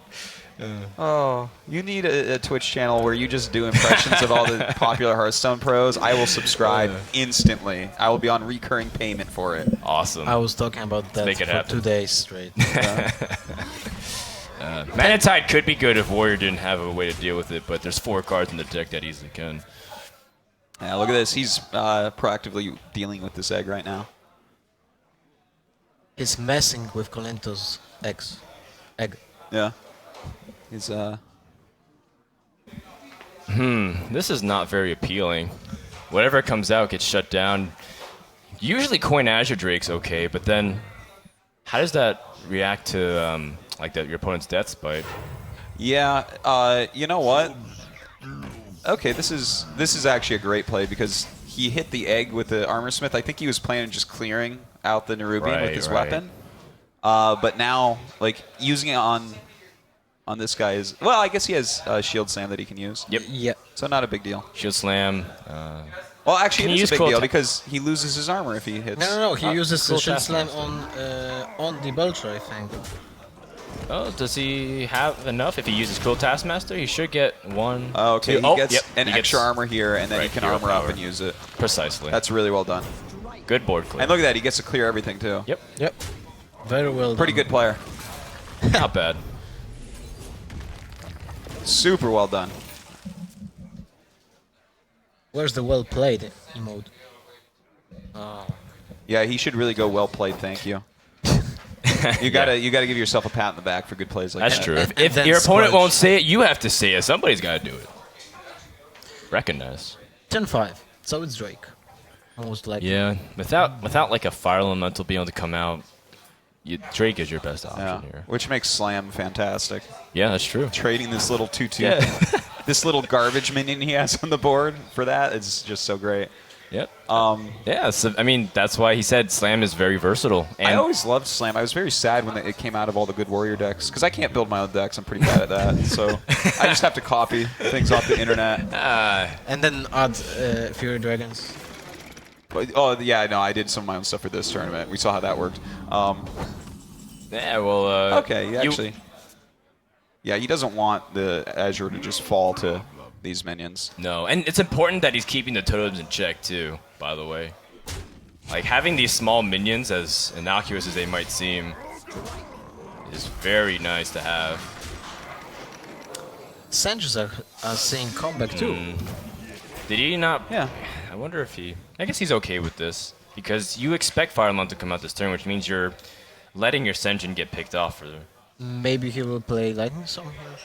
you need a Twitch channel where you just do impressions of all the popular Hearthstone pros. I will subscribe instantly. I will be on recurring payment for it. Awesome. I was talking about that make it for happen. 2 days straight. Manatide could be good if Warrior didn't have a way to deal with it, but there's 4 cards in the deck that easily can. Yeah, look at this. He's proactively dealing with this egg right now. He's messing with Kolento's egg. Yeah. He's This is not very appealing. Whatever comes out gets shut down. Usually Coin Azure Drake's okay, but then how does that react to like your opponent's Death Spite? Yeah. You know what? Okay, this is actually a great play because he hit the egg with the Armor Smith. I think he was planning on just clearing out the Nerubian with his weapon. But now, like, using it on this guy is... Well, I guess he has Shield Slam that he can use. Yep. Yeah. So not a big deal. Shield Slam. Well, actually, Can it you is a use big deal Quota- because he loses his armor if he hits... No. He uses the cool Shield Slam Taskmaster. on the Belcher, I think. Oh, does he have enough? If he uses Cruel Taskmaster, he should get one. Oh, okay. Two. He gets yep. an he extra gets, armor here, and then right, he can hero armor up power. and use it. Precisely. That's really well done. good board clear. And look at that. He gets to clear everything, too. Yep. Yep. Very well Pretty done. good player. Not bad. Super well done. Where's the well played emote? Yeah, he should really go well played. Thank you. You gotta give yourself a pat on the back for good plays like That's that. true. And If then your opponent Squelch. won't say it, you have to say it. Somebody's got to do it. Recognize. 10-5. So it's Drake. Most likely. Yeah. Without like a Fire Elemental being able to come out, Drake is your best option Yeah, here. which makes Slam fantastic. Yeah, that's true. Trading this little 2/2, Yeah. this little garbage minion he has on the board for that is just so great. Yep. Yeah. So I mean, that's why he said Slam is very versatile. And I always loved Slam. I was very sad when it came out of all the good warrior decks because I can't build my own decks. I'm pretty bad at that, so I just have to copy things off the internet. And then add Fury Dragons. Oh yeah, no, I did some of my own stuff for this tournament. We saw how that worked. yeah. Well. Okay, yeah, he doesn't want the Azure to just fall to these minions. No, and it's important that he's keeping the totems in check too. By the way, like having these small minions, as innocuous as they might seem, is very nice to have. Savjz are seeing comeback too. Did he not? Yeah. I wonder if he. I guess he's okay with this because you expect Fire Elemental to come out this turn, which means you're letting your Senjin get picked off for the. Maybe he will play Lightning Storm here.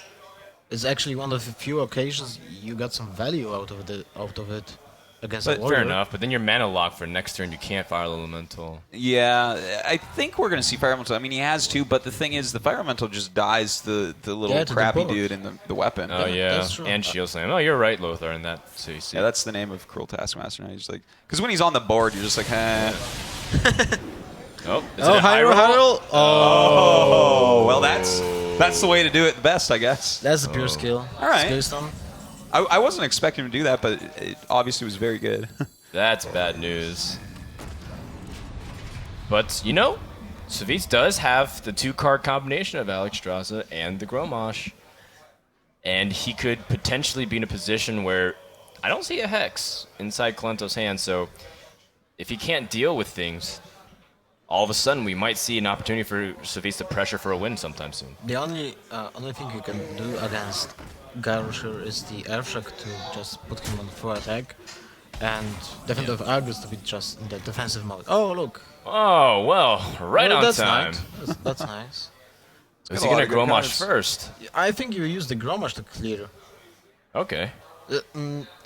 It's actually one of the few occasions you got some value out of it against a But warrior. fair enough. But then you're mana locked for next turn. You can't Fire Elemental. Yeah, I think we're going to see Fire Elemental. I mean, he has to, but the thing is, the Fire Elemental just dies the little Yeah, to the crappy board. dude in the weapon. Oh yeah, that's true. and Shield Slam. Oh, you're right, Lothar, in that. So you see. Yeah, that's the name of Cruel Taskmaster. Now. He's like, because when he's on the board, you're just like, eh. Oh, is it a high roll? roll! Oh, well, that's the way to do it the best, I guess. That's a pure skill. All right. Skill stone. I wasn't expecting him to do that, but it obviously was very good. That's bad news. But, you know, Savjz does have the 2-card combination of Alexstrasza and the Grommash. And he could potentially be in a position where I don't see a Hex inside Kolento's hand. So if he can't deal with things, all of a sudden we might see an opportunity for Savjz to pressure for a win sometime soon. The only thing you can do against Garusher is the Airshock to just put him on full attack, and Defender of Argus to be just in the defensive mode. Oh look! Oh, well, right Well, on that's time. Nice. That's nice. Is got he a lot going of to good Grommash cards. first? I think you use the Grommash to clear. Okay.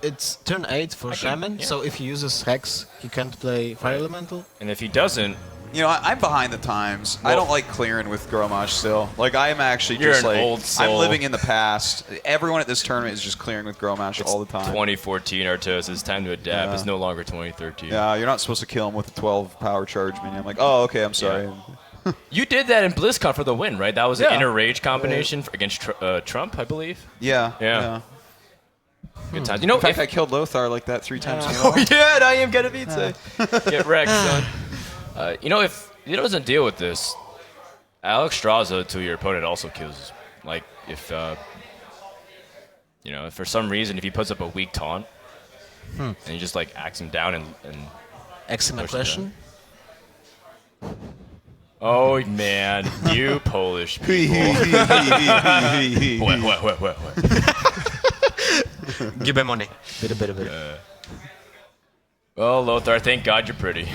It's turn 8 for Shaman, yeah. so if he uses Hex, he can't play Fire Elemental. And if he doesn't, You know, I'm behind the times. I don't like clearing with Grommash still. Like, I am actually You're just an like, old I'm soul. living in the past. Everyone at this tournament is just clearing with Grommash all the time. 2014 Artos, it's time to adapt. Yeah. It's no longer 2013. Yeah, you're not supposed to kill him with a 12 power charge minion. I'm like, oh, okay, I'm sorry. Yeah. You did that in BlizzCon for the win, right? That was an Yeah. inner rage combination against Trump, I believe. Yeah. Yeah. Good times. You know, In fact, if, I killed Lothar like that 3 times in a row. oh yeah, I am gonna beat Get wrecked, son. You know, if he doesn't deal with this, Alexstrasza to your opponent also kills. Like if you know, if for some reason if he puts up a weak taunt and you just like axe him down and Excellent Push it question. oh man, you Polish people. What? Give me money. Bit. Well, Lothar, thank God you're pretty.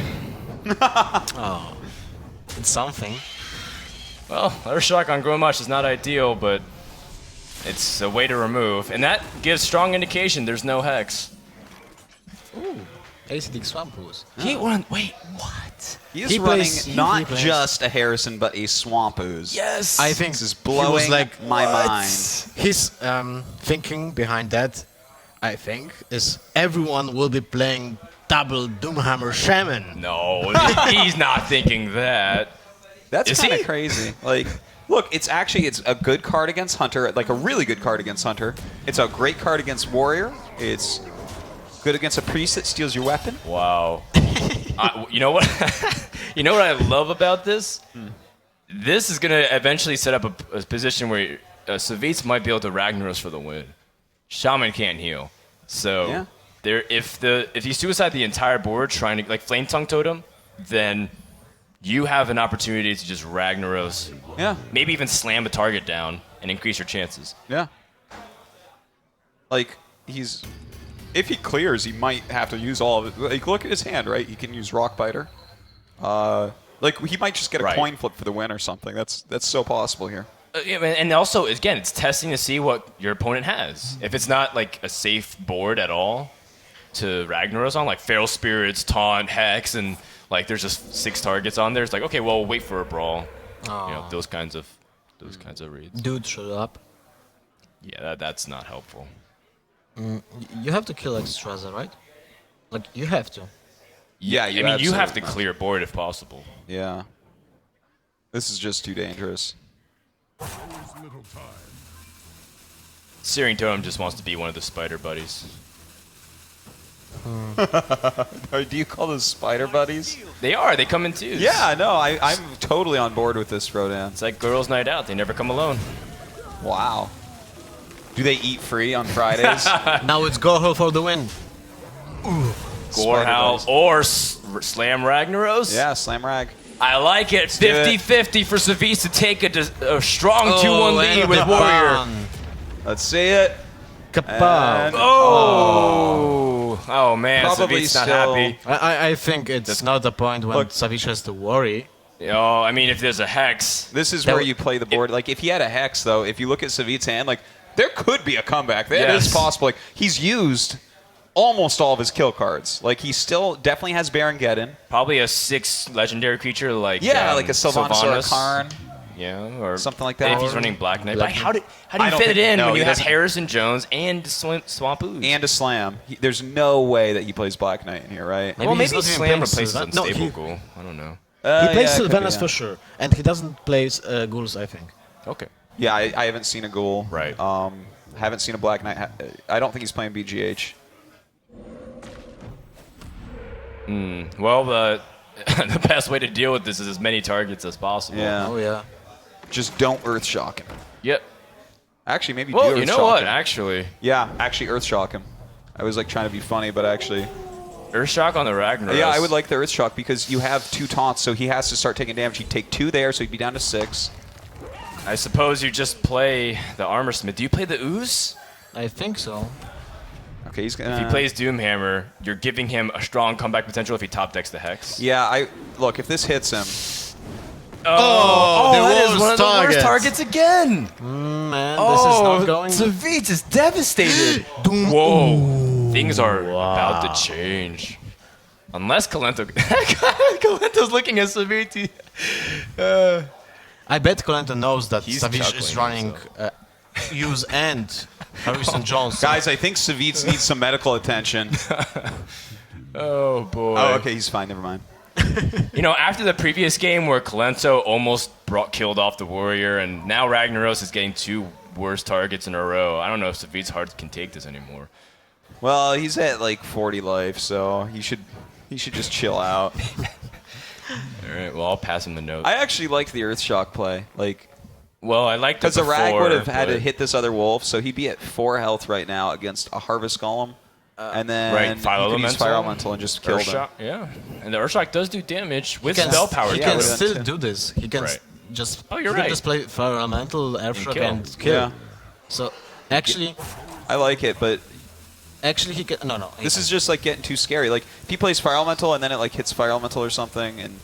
It's It's something. Well, Earthshock on Grommash is not ideal, but it's a way to remove. And that gives strong indication there's no Hex. Ooh, acidic swamp ooze. He won. Wait, what? He is He running plays- not he plays- just a Harrison, but a Swamp Ooze. Yes. I think This is he was blowing like, my "What?" mind. His thinking behind that, I think, is everyone will be playing double Doomhammer Shaman. No, he's not thinking that. That's Is kind he? of crazy. Like, look, it's a good card against Hunter, like a really good card against Hunter. It's a great card against Warrior. It's good against a priest that steals your weapon. Wow. You know what? You know what I love about this? This is gonna eventually set up a position where Savjz might be able to Ragnaros for the win. Shaman can't heal, so Yeah. if you suicide the entire board trying to like Flame Tongue Totem, then you have an opportunity to just Ragnaros, Yeah, maybe even slam a target down and increase your chances. yeah. Like, if he clears, he might have to use all of it. Like, look at his hand, right? He can use Rockbiter. Like, he might just get a Right. coin flip for the win or something. That's so possible here. Yeah, and also, again, it's testing to see what your opponent has. If it's not like a safe board at all to Ragnaros on, like Feral Spirits, Taunt, Hex, and like there's just 6 targets on there, it's like, okay, well, we'll wait for a brawl. You know, those kinds of reads. Dude, shut up. Yeah, that's not helpful. You have to kill Extraza, right? Like, you have to. Yeah, I mean, you have to clear board if possible. Yeah. This is just too dangerous. Searing Totem just wants to be one of the spider buddies. Do you call those spider buddies? They are. They come in twos. Yeah, no, I'm totally on board with this Rodan. It's like girls' night out. They never come alone. Wow. Do they eat free on Fridays? Now it's Goho for the win. Gorehowl buddies. or Slam Ragnaros. Yeah, slam rag. I like it. do it. 50-50 for Savjz to take a strong 2-1 and lead with the Warrior. ban. Let's see it. Kapow. And- Oh man, Probably Savjz not still- happy. I think it's not the point when Look. Savjz has to worry. Oh, I mean, if there's a Hex. This is That where w- you play the board. Like, if he had a Hex, though, if you look at Savit's hand, like, there could be a comeback. That is Yes. possible. Like, he's used almost all of his kill cards. Like, he still definitely has Baron Geddon. Probably a 6 legendary creature like Yeah, like a Sylvanas or a Sylvanas. Karn. Yeah, or Something like that. If he's running Black Knight. But Black how do I you don't fit it think- in no, when he you have doesn't. Harrison Jones and Swamp Ooze? And a Slam. There's no way that he plays Black Knight in here, right? Maybe well, he's maybe not even Slam playing replaces Sylvan- no, Unstable he- Ghoul. I don't know. He plays yeah, it could be, Sylvanas yeah. for sure, and he doesn't play ghouls, I think. Okay. Yeah, I haven't seen a Ghoul. Right. Haven't seen a Black Knight. I don't think he's playing BGH. Well, the best way to deal with this is as many targets as possible. Yeah. Oh yeah. Just don't Earthshock him. Yep. Actually, maybe do Well, you know Earthshock what? him. Actually, Yeah, actually Earthshock him. I was like trying to be funny, but actually... Earthshock on the Ragnaros. Yeah, I would like the Earthshock because you have 2 taunts, so he has to start taking damage. He'd take 2 there, so he'd be down to 6. I suppose you just play the Armor Smith. Do you play the Ooze? I think so. Okay, he's gonna... If he plays Doomhammer, you're giving him a strong comeback potential if he top decks the Hex. Yeah, look, if this hits him... Oh, the that is worst one of the worst targets. targets again. Man, this is not going. Savjz is devastated. Whoa. Things are about to change. Unless Kolento... Kolento's looking at Savjz. I bet Kolento knows that He's Savjz is chuckling running Hughes and Harrison Jones. Guys, I think Savitz needs some medical attention. Oh, boy. Oh, okay, he's fine. Never mind. You know, after the previous game where Kolento almost killed off the Warrior, and now Ragnaros is getting 2 worst targets in a row, I don't know if Savjz heart can take this anymore. Well, he's at like 40 life, so he should just chill out. All right, well, I'll pass him the note. I actually liked the Earthshock play. Like, Well, I liked it because the Rag before, would have had to but- hit this other wolf, so he'd be at 4 health right now against a Harvest Golem. And then Right, Fire you could use Elemental. Fire Elemental and just kill them. Earthshock, yeah. And the Earthshock does do damage with can- spell power. He Yeah, can with still that do this. He can Right. just. Oh, you're he can right. just play Fire Elemental, Airshock, kill. and kill. Yeah, So actually, I like it, but he can. No. this is just like getting too scary. Like, if he plays Fire Elemental and then it like hits Fire Elemental or something, and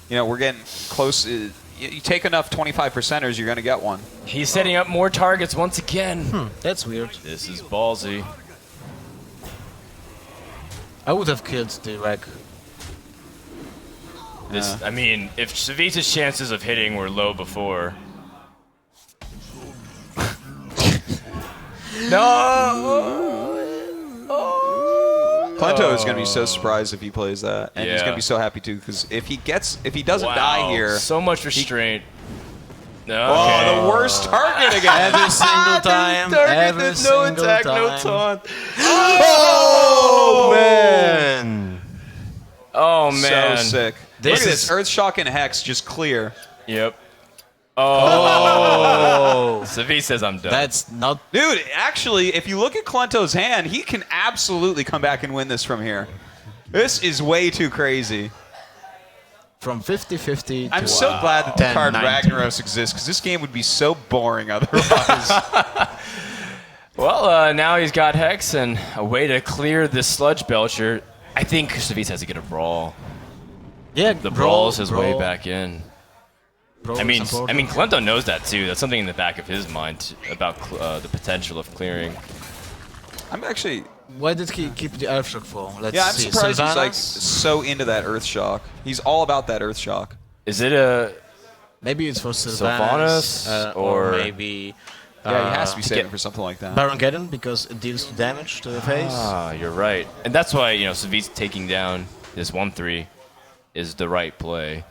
You know, we're getting close. You take enough 25%ers, you're going to get one. He's setting up more targets once again. That's weird. This is ballsy. I would have killed the wreck. I mean, if Savjz's chances of hitting were low before. Kolento is going to be so surprised if he plays that, and he's Yeah. going to be so happy too because if he doesn't die here, So much restraint. No. oh, the worst target again. Every single time. Every single time. taunt. Oh, man. Oh, man. So sick. This Look at is- this. Earthshock and Hex just clear. Yep. Oh. Savjz says I'm done. That's not... Dude, actually, if you look at Kolento's hand, he can absolutely come back and win this from here. This is way too crazy. From 50-50 to... I'm so glad that the card 10-90. Ragnaros exists, because this game would be so boring otherwise. Well, now he's got Hex and a way to clear this Sludge Belcher. I think Savjz has to get a Brawl. Yeah, The Brawl is his way back in. Brawl I mean, is important. Kolento knows that too. That's something in the back of his mind about the potential of clearing. I'm actually... Why did he keep the Earthshock for? Let's Yeah, I'm see. surprised he's like Sylvanas? so into that Earthshock. He's all about that Earthshock. Is it a? Maybe it's for Sylvanas. Sylvanas, or or- maybe... Yeah, he has to be saving get- for something like that. Baron Geddon, because it deals damage to the face. Ah, you're right, and that's why Savjz taking down this 1/3 is the right play.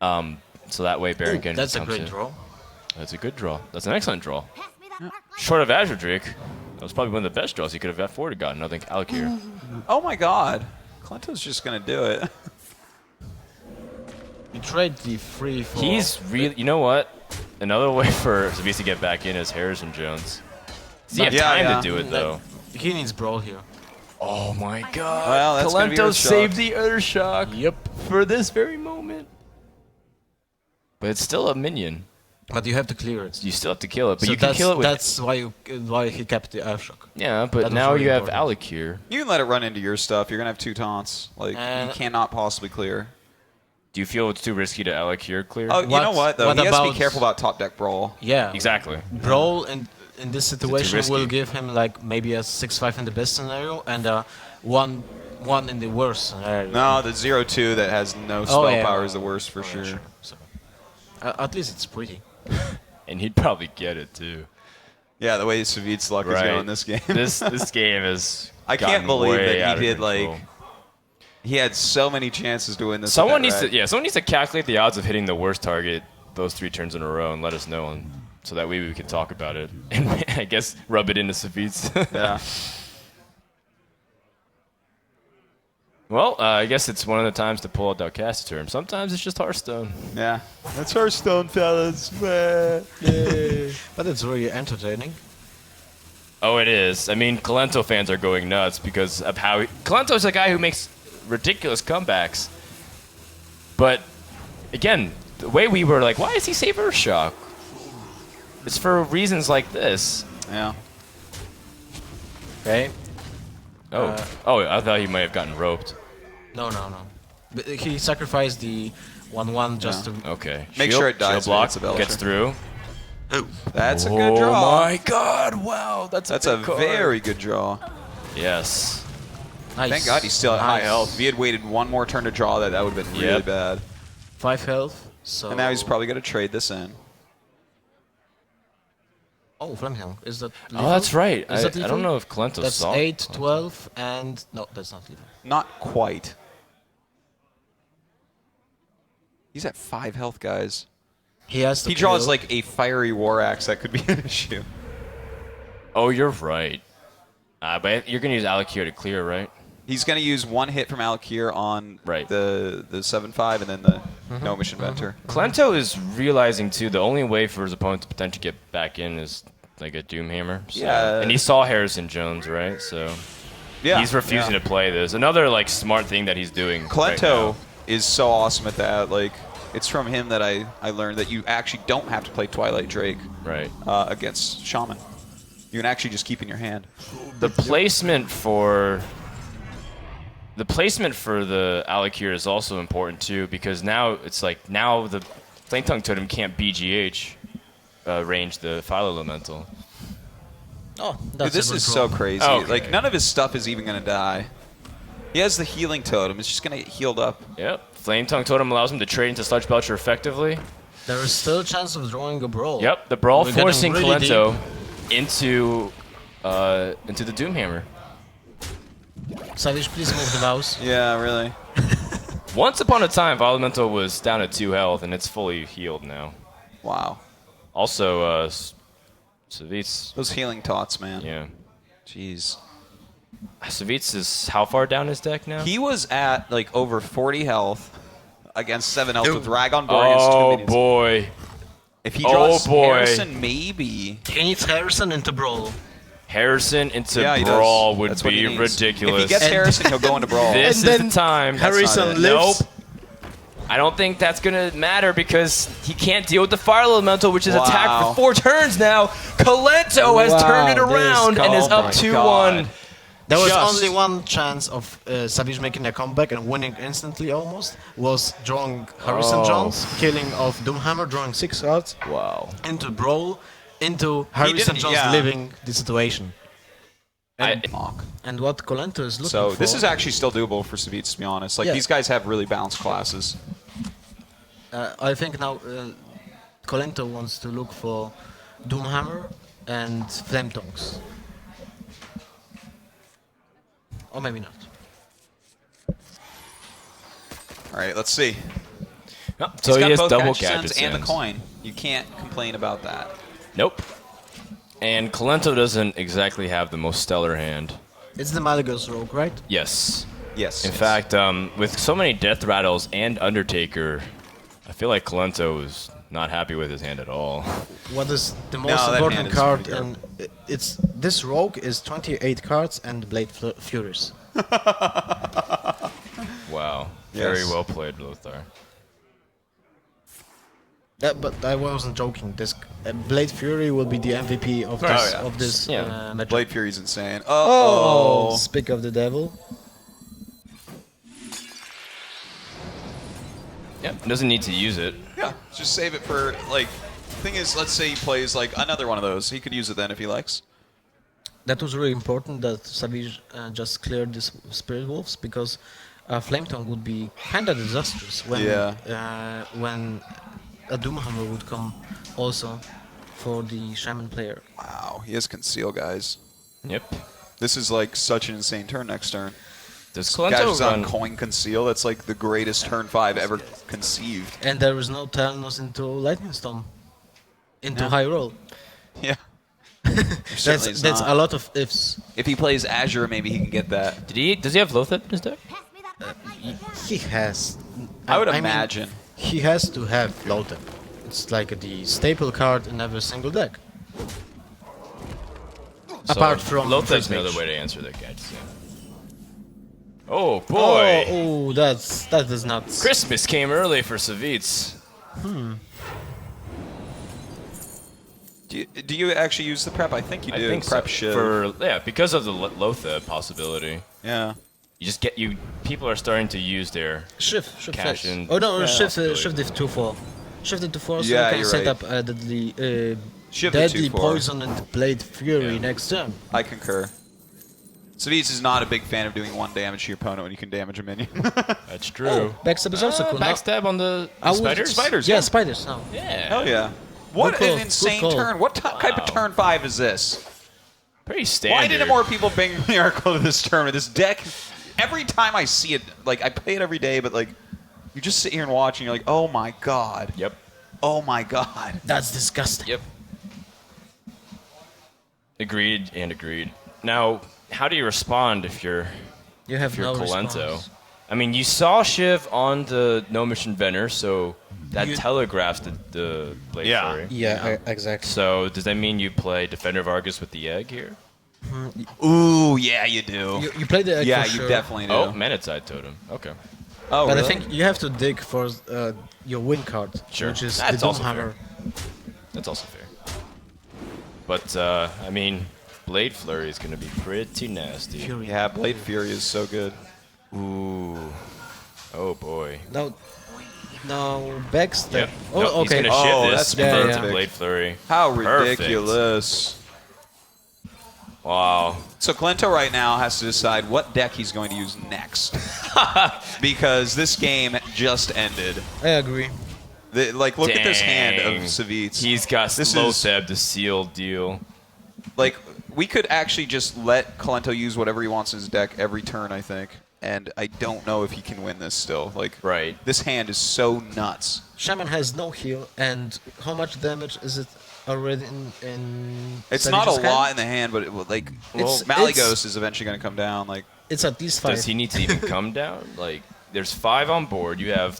So that way Baron Geddon That's a comes great in. draw. That's a good draw. That's an excellent draw. Pass me that mark light. Short of Azure Drake, that was probably one of the best draws he could have F4 gotten. I think Alakir. Oh my god. Kolento's just going to do it. You trade the free for... He's really. You know what? Another way for Savjz to get back in is Harrison Jones. Does he have Yeah, time yeah. to do it though? He needs Brawl here. Oh my god. Well, that's gonna be Kolento Earthshock. saved the Earthshock Yep. for this very moment. But it's still a minion. But you have to clear it. You still have to kill it. But So you can kill it with. That's why he kept the Earthshock. Yeah, that but was now really you have important. Alakir. You can let it run into your stuff. You're going to have 2 taunts. Like, And- you cannot possibly clear. Do you feel it's too risky to Alakir clear? Oh, you know what, though? what He has to be about- careful about top deck Brawl. Yeah. Exactly. Brawl in this situation risky? will give him like maybe a 6-5 in the best scenario and a 1-1 in the worst scenario. No, the 0-2 that has no spell yeah. power is the worst for sure. So, at least it's pretty. And he'd probably get it too. Yeah, the way Savjz's luck is going this game. this game is. I can't believe that he did like. He had so many chances to win this. Someone with needs that to someone needs to calculate the odds of hitting the worst target those 3 turns in a row and let us know, so that way we can talk about it and I guess rub it into Savjz. Yeah. Well, I guess it's one of the times to pull out that cast term. Sometimes it's just Hearthstone. Yeah. That's Hearthstone, fellas. But it's really entertaining. Oh, it is. I mean, Kolento fans are going nuts because of how Kolento's a guy who makes ridiculous comebacks. But again, the way we were like, why is he save Earthshock? It's for reasons like this. Yeah. Okay. Oh, I thought he might have gotten roped. No. But he sacrificed the 1-1 just to... Okay. Make Shield- sure it dies shield when block it's a Belcher. gets through. That's a good draw. my God! Wow, that's That's a big card. very good draw. Yes. Nice. Thank God he's still at high Nice. health. If he had waited one more turn to draw that, that would have been really Yep. bad. 5 health. So... And now he's probably going to trade this in. Oh, Flamhelm. Is that Oh, lethal? that's right. Is I that lethal? don't know if Kolento That's saw. 8, 12, and... No, that's not lethal. Not quite. He's at 5 health, guys. He has to He draws kill. like a fiery war axe that could be an issue. Oh, you're right. But you're gonna use Alakir to clear, right? He's going to use 1 hit from Alakir on Right. the 7-5 and then the no mission venter. Kolento is realizing too the only way for his opponent to potentially get back in is like a Doomhammer. So. Yeah. And he saw Harrison Jones, right? So Yeah. he's refusing to play this. Another like smart thing that he's doing. right Kolento now. is so awesome at that. Like, it's from him that I learned that you actually don't have to play Twilight Drake Right. against Shaman. You can actually just keep in your hand. The placement for The placement for the Alakir is also important too, because now it's like now the Flame Tongue Totem can't BGH range the Fire Elemental. Oh, Dude, that's this a good is so problem. crazy. Okay. Like, none of his stuff is even going to die. He has the healing totem. It's just going to get healed up. Yep. Flame Tongue Totem allows him to trade into Sludge Belcher effectively. There is still a chance of drawing a brawl. Yep. The Brawl We're getting forcing really Kolento into the Doomhammer. Savjz, please move the mouse. Yeah, really. Once upon a time, Fire Elemental was down at 2 health, and it's fully healed now. Wow. Also, Savjz. Those healing tots, man. Yeah. Jeez. Savjz is how far down his deck now? He was at, like, over 40 health against 7 health with Dragon Board Oh against 2 minions. boy. If he draws boy. Harrison, maybe. He needs Harrison into brawl. Harrison into Yeah, he Brawl does. would That's what he be needs. ridiculous. If he gets Harrison, he'll go into Brawl. This And is then the time. Harrison not it. lives. Nope. I don't think that's going to matter because he can't deal with the Fire Elemental, which is attacked Wow. for 4 turns now. Kolento has turned it Wow, this around and is oh up my 2-1. God. There was Just. only one chance of Savjz making a comeback and winning instantly almost, was drawing Harrison Oh. Jones, killing of Doomhammer, drawing 6 cards, Wow. into brawl, into Harrison didn't- Jones yeah. living the situation. Mock. And what Kolento is looking So for... this is actually still doable for Savjz, to be honest. Like, Yeah. these guys have really balanced classes. I think now Kolento wants to look for Doomhammer and Flame Tongues. Or maybe not. All right, let's see. So He's he got has both double Gadget gadget Sense and the sense. coin. You can't complain about that. Nope. And Kolento doesn't exactly have the most stellar hand. It's the Malagos rogue, right? Yes. Yes. In fact, with so many Death Rattles and Undertaker, I feel like Kolento is not happy with his hand at all. What is the most that important hand is card? pretty And it's this rogue is 28 cards and Blade Furies. Wow. Yes. Very well played, Lothar. Yeah, but I wasn't joking. This Blade Fury will be the MVP of this yeah. of this Yeah. matchup. Blade Fury's insane. Oh, Uh-oh. speak of the devil. Yep. Doesn't need to use it. Yeah, just save it for, like, thing is, let's say he plays, like, another one of those. He could use it then if he likes. That was really important that Savjz just cleared this Spirit Wolves because Flame Tongue would be kind of disastrous when when a Doomhammer would come also for the Shaman player. Wow, he has Conceal, guys. Yep. This is, like, such an insane turn next turn. Does Guys Kolento is on run? Coin Conceal. That's, like, the greatest turn 5 ever conceived. And there is no Telnos into Lightning Storm, into Yeah. high roll. Yeah. That's a lot of ifs. If he plays Azure, maybe he can get that. Does he have Lothar in his deck? He has. I would mean, imagine. he has to have Lothar. It's like the staple card in every single deck. Apart from Lothar's Freeze another Mage. way to answer that gadget. Oh boy! Oh, that is not. Christmas came early for Savjz. Do you actually use the prep? I think you do. I think prep so. should. Because of the Lothar possibility. Yeah. People are starting to use their Shift Cash fetch. in. Oh no, Yeah. shift Possibility. shift it to 4. Shift it to 4 so Yeah, you can you're set right. up the Shift it deadly 2/4. poison and Blade Fury Yeah. next turn. I concur. Savjz is not a big fan of doing 1 damage to your opponent when you can damage a minion. That's true. Backstab is also cool. no? Backstab on the I would- spiders? Spiders, Yeah, yeah. spiders. No. Yeah. Hell yeah. What call, an good insane call. turn. What type of Wow. turn 5 is this? Pretty standard. Why didn't more people bring Miracle to this tournament? This deck, every time I see it, like, I play it every day, but, like, you just sit here and watch, and you're like, oh my god. Yep. Oh my god. That's disgusting. Yep. Agreed and agreed. Now, how do you respond if you're You have no Kolento? response. I mean, you saw Shiv on the No Mission Venner, so that You- telegraphs the Blade Fury. Yeah, exactly. So does that mean you play Defender of Argus with the egg here? Ooh, yeah, you do. You play the egg yeah, for you sure, definitely do. Oh, Manatide Totem. Okay. Oh, But really? I think you have to dig for your win card, Sure. which is That's the also Doomhammer. That's also fair. But, I mean, Blade Flurry is going to be pretty nasty. Fury. Yeah, Blade Fury is so good. Ooh. Oh boy. No, backstep. Yep. Oh, Nope, okay. He's gonna shift Oh, this. that's Convert perfect. to Blade Flurry. How Perfect. ridiculous. Wow. So Kolento right now has to decide what deck he's going to use next. Because this game just ended. I agree. Look at this hand of Dang. Savjz. He's got This slow is- Seb to seal deal. Like, we could actually just let Kolento use whatever he wants in his deck every turn, I think. And I don't know if he can win this still. Like, Right. this hand is so nuts. Shaman has no heal, and how much damage is it already in It's not a Savjz's hand? lot in the hand, but It's- Malygos is eventually going to come down. Like, It's at least 5. Does he need to even come down? Like, there's 5 on board. You have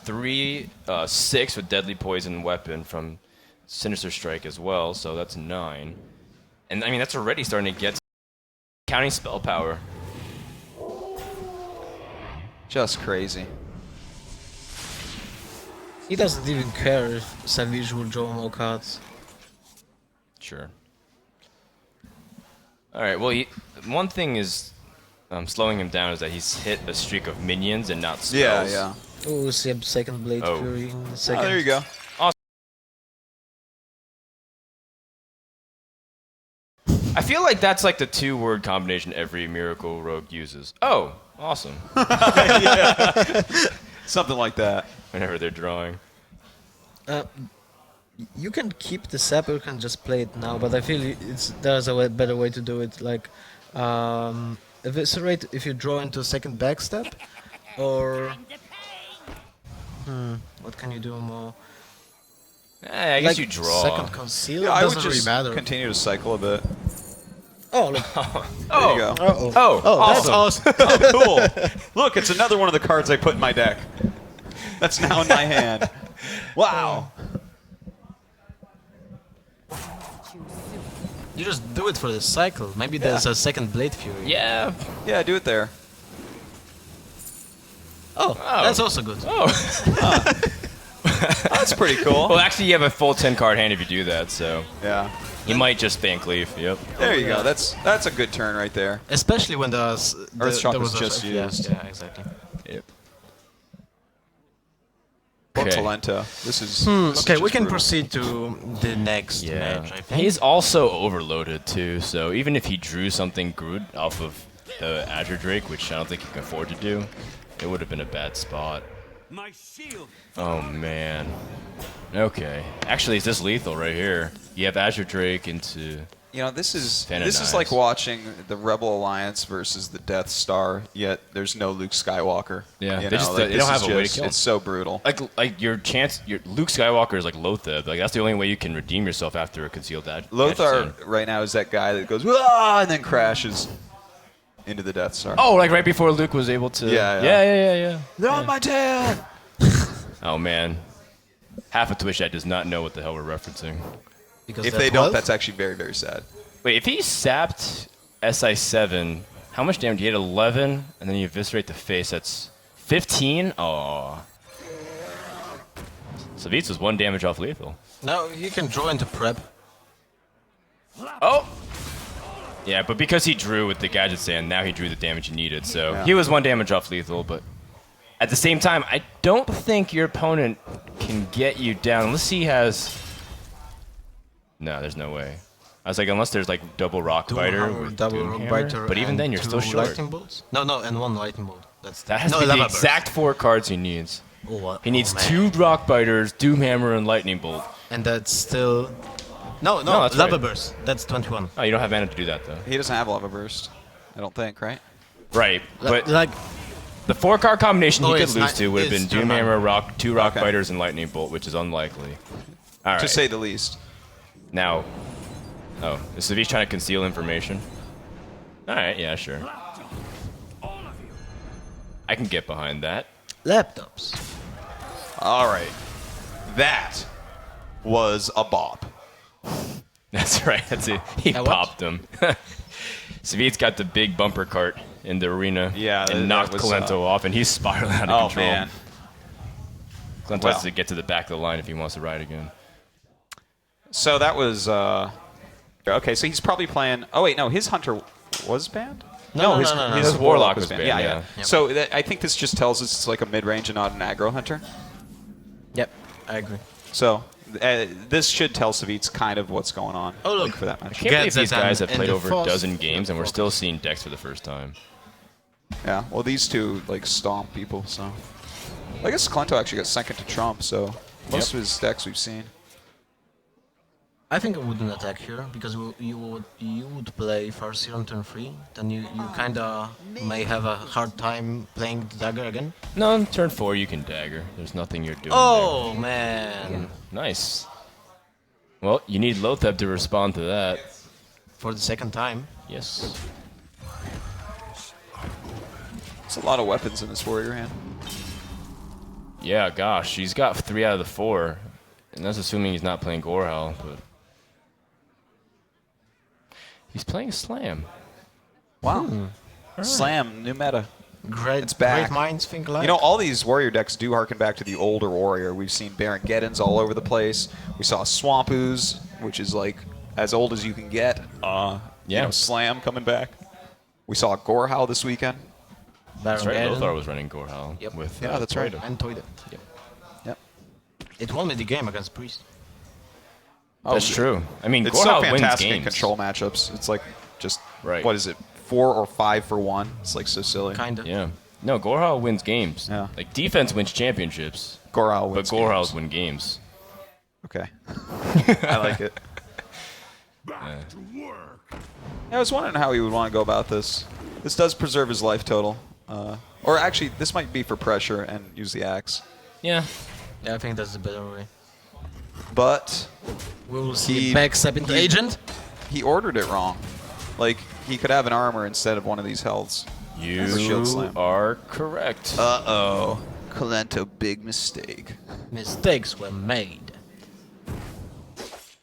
6 with Deadly Poison weapon from Sinister Strike as well, so that's 9. And I mean, that's already starting to get counting spell power. just crazy. He doesn't even care if Savjz will draw more cards. Sure. All right. Well, one thing is slowing him down is that he's hit a streak of minions and not spells. Yeah. Oh, Seb second Blade Oh. Fury in the Oh, second. there you go. I feel like that's like the 2-word combination every Miracle Rogue uses. Oh, awesome. Something like that. Whenever they're drawing. You can keep the Seb, you can just play it now, but I feel there's a better way to do it. Like, Eviscerate if you draw into second backstep, or... what can you do more? I guess Like you draw. Second Conceal? Yeah, It I would doesn't just really matter. continue to cycle a bit. Oh, look. There you go. Uh-oh. Oh, That's awesome. awesome. Cool. Look, it's another one of the cards I put in my deck. That's now in my hand. Wow. You just do it for the cycle. Maybe there's a second Blade Fury. Yeah. Yeah, do it there. Oh, that's also good. Oh. That's pretty cool. Well, actually, you have a full 10-card hand if you do that, so Yeah. you might just fan cleave. Yep. There you go. That's a good turn right there. Especially when Earthshock there was was just used. Yeah, exactly. Yep. Well, Okay. Talento. This is this is Okay, we just can brutal. proceed to the next Yeah. match, I think. He's also overloaded, too, so even if he drew something good off of the Azure Drake, which I don't think he can afford to do, it would have been a bad spot. My shield. Oh, man. Okay. Actually, it's this lethal right here. You have Azure Drake into... You know, this is Fan of this is knives. like watching the Rebel Alliance versus the Death Star. Yet there's no Luke Skywalker. Yeah, You they know, just- like, they this don't is have a way to just- kill him. It's so brutal. Like your Luke Skywalker is like Lotheb. Like that's the only way you can redeem yourself after a concealed Lothar right now is that guy that goes "Wah!" and then crashes into the Death Star. Oh, like right before Luke was able to. Yeah. Yeah. they're on my tail. Oh man, half of Twitch chat does not know what the hell we're referencing. Because If they're they don't, 12? that's actually very, very sad. Wait, if he sapped SI7, how much damage? He had 11, and then you eviscerate the face. That's 15. Oh. Savjz was 1 damage off lethal. No, you can draw into prep. Oh. Yeah, but because he drew with the gadget stand, now he drew the damage he needed. So Yeah. he was 1 damage off lethal, but at the same time, I don't think your opponent can get you down unless he has. No, there's no way. I was like, unless there's like double rock biter with double Doom rock Hammer, biter, but even and then you're still 2 short. lightning bolts? No, and 1 lightning bolt. That has no, to be the lava burst. exact 4 cards he needs. Oh, what? He needs Oh, man. 2 rock biters, Doom Hammer, and lightning bolt. And that's still... No, that's lava right. burst. That's 21. Oh, you don't have mana to do that though. He doesn't have Lava Burst, I don't think, right? Right, but Like, the 4-card combination Oh, he could it's lose not- to would have been it's Doom Doom Hammer, 2 rock Okay. biters, and lightning bolt, which is unlikely. All right. To say the least. Now, is Savjz trying to conceal information? All right, yeah, sure. I can get behind that. laptops. All right. That was a bop. That's right. That's it. He what? popped him. Savjz got the big bumper cart in the arena Yeah, and that knocked was, Kolento off, and he's spiraling out of Oh, control. man. Kolento Well. has to get to the back of the line if he wants to ride again. So that was... Okay, so he's probably playing... Oh, wait, no, his Hunter was banned? No, his, no, no, no, his no. Warlock was banned. banned, Yeah, yeah. Yep. So I think this just tells us it's like a mid-range and not an aggro hunter. Yep, I agree. So this should tell Savjz kind of what's going on. Oh, look. like, for that match. Can't Get believe these that guys in have played the over a first- dozen games, and we're still seeing decks for the first time. Yeah. Well, these two like stomp people. So I guess Kolento actually got second to Trump. So most of his decks we've seen. I think I wouldn't attack here because you would play Farseer on turn 3. Then you kinda may have a hard time playing the dagger again. No, on turn 4 you can dagger. There's nothing you're doing Oh man! there. Nice. Well, you need Lotheb to respond to that. For the second time. Yes. It's a lot of weapons in this warrior hand. Yeah, gosh, he's got 3 out of the 4. And that's assuming he's not playing Gorehal, but... He's playing Slam. Wow. Slam, new meta. Great, It's back. great minds think alike. You know, all these warrior decks do harken back to the older warrior. We've seen Baron Geddons all over the place. We saw Swamp Ooze, which is like as old as you can get. You Yeah. know, Slam coming back. We saw Gorehowl this weekend. That's right, Baron Lothar was running Gorehal. Yep. With, Yeah, that's right. and Toida. Yep. Yep. It won me the game against Priest. That's true. I mean, It's so Gorehal wins fantastic in games. control matchups. It's like just, Right. what is it, 4 or 5 for 1? It's like so silly. Kinda. Yeah. No, Gorehal wins games. Yeah. Like, defense wins championships, Gorehowl but wins Gorehals games. win games. Okay. I like it. Yeah. I was wondering how he would want to go about this. This does preserve his life total. Or actually, this might be for pressure and use the axe. Yeah. Yeah, I think that's the better way. But We will see He- backstep into he- agent. he ordered it wrong. Like, he could have an armor instead of one of these healths. You Shield slam. are correct. Uh-oh. Kolento, big mistake. Mistakes were made.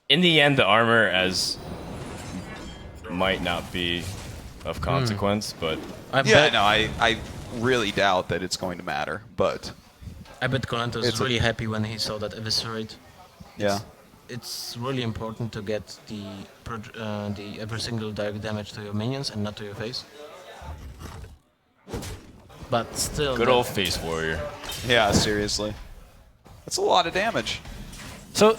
In the end, the armor as might not be of consequence, but I Yeah, bet, no, I really doubt that it's going to matter, but I bet Kolento is It's a- really happy when he saw that eviscerate. yeah. It's really important to get the every single direct damage to your minions and not to your face. But still, good that- old face warrior. Yeah, seriously. That's a lot of damage. So,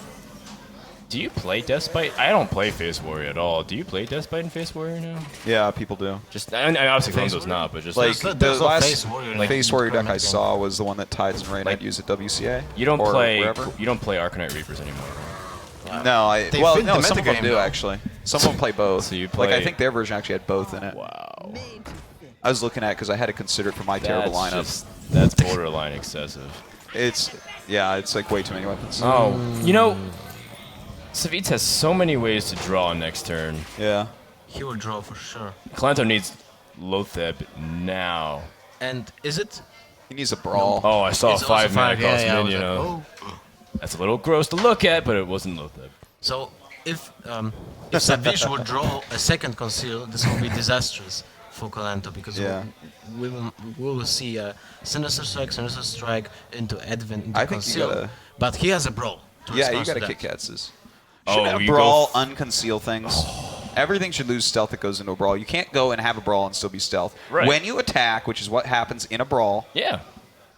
do you play Deathbite? I don't play face warrior at all. Do you play Deathbite and face warrior now? Yeah, people do. Just, I obviously Kolonto's not, but just Like, There's the no last face warrior in face the warrior deck I current game. saw was the one that Tides and Rain Like, had used at WCA. you don't or play wherever. you don't play Arcanite Reapers anymore. No, They well, fit no, the some of them metagame, do though. actually. Some of them play both. So you Like, I play- think their version actually had both in it. Wow. I was looking at it because I had to consider it for my terrible lineup. That's borderline excessive. It's, yeah, it's like way too many weapons. Oh, you know, Savjz has so many ways to draw next turn. Yeah. he will draw for sure. Kolento needs Lotheb now. And is it? He needs a brawl. Oh, I saw It's a 5 also mana five, cost I was minion. like, Oh. oh. That's a little gross to look at, but it wasn't Lotheb. So if Savjz would draw a second conceal, this will be disastrous for Kolento because Yeah. we will see a Sinister Strike into Advent, into I think you conceal. gotta- But he has a brawl. To Yeah, you respond to gotta that. kick Katz's. Oh, Should have you go brawl, f- unconceal things. Everything should lose stealth that goes into a brawl. You can't go and have a brawl and still be stealth. Right. When you attack, which is what happens in a brawl, Yeah.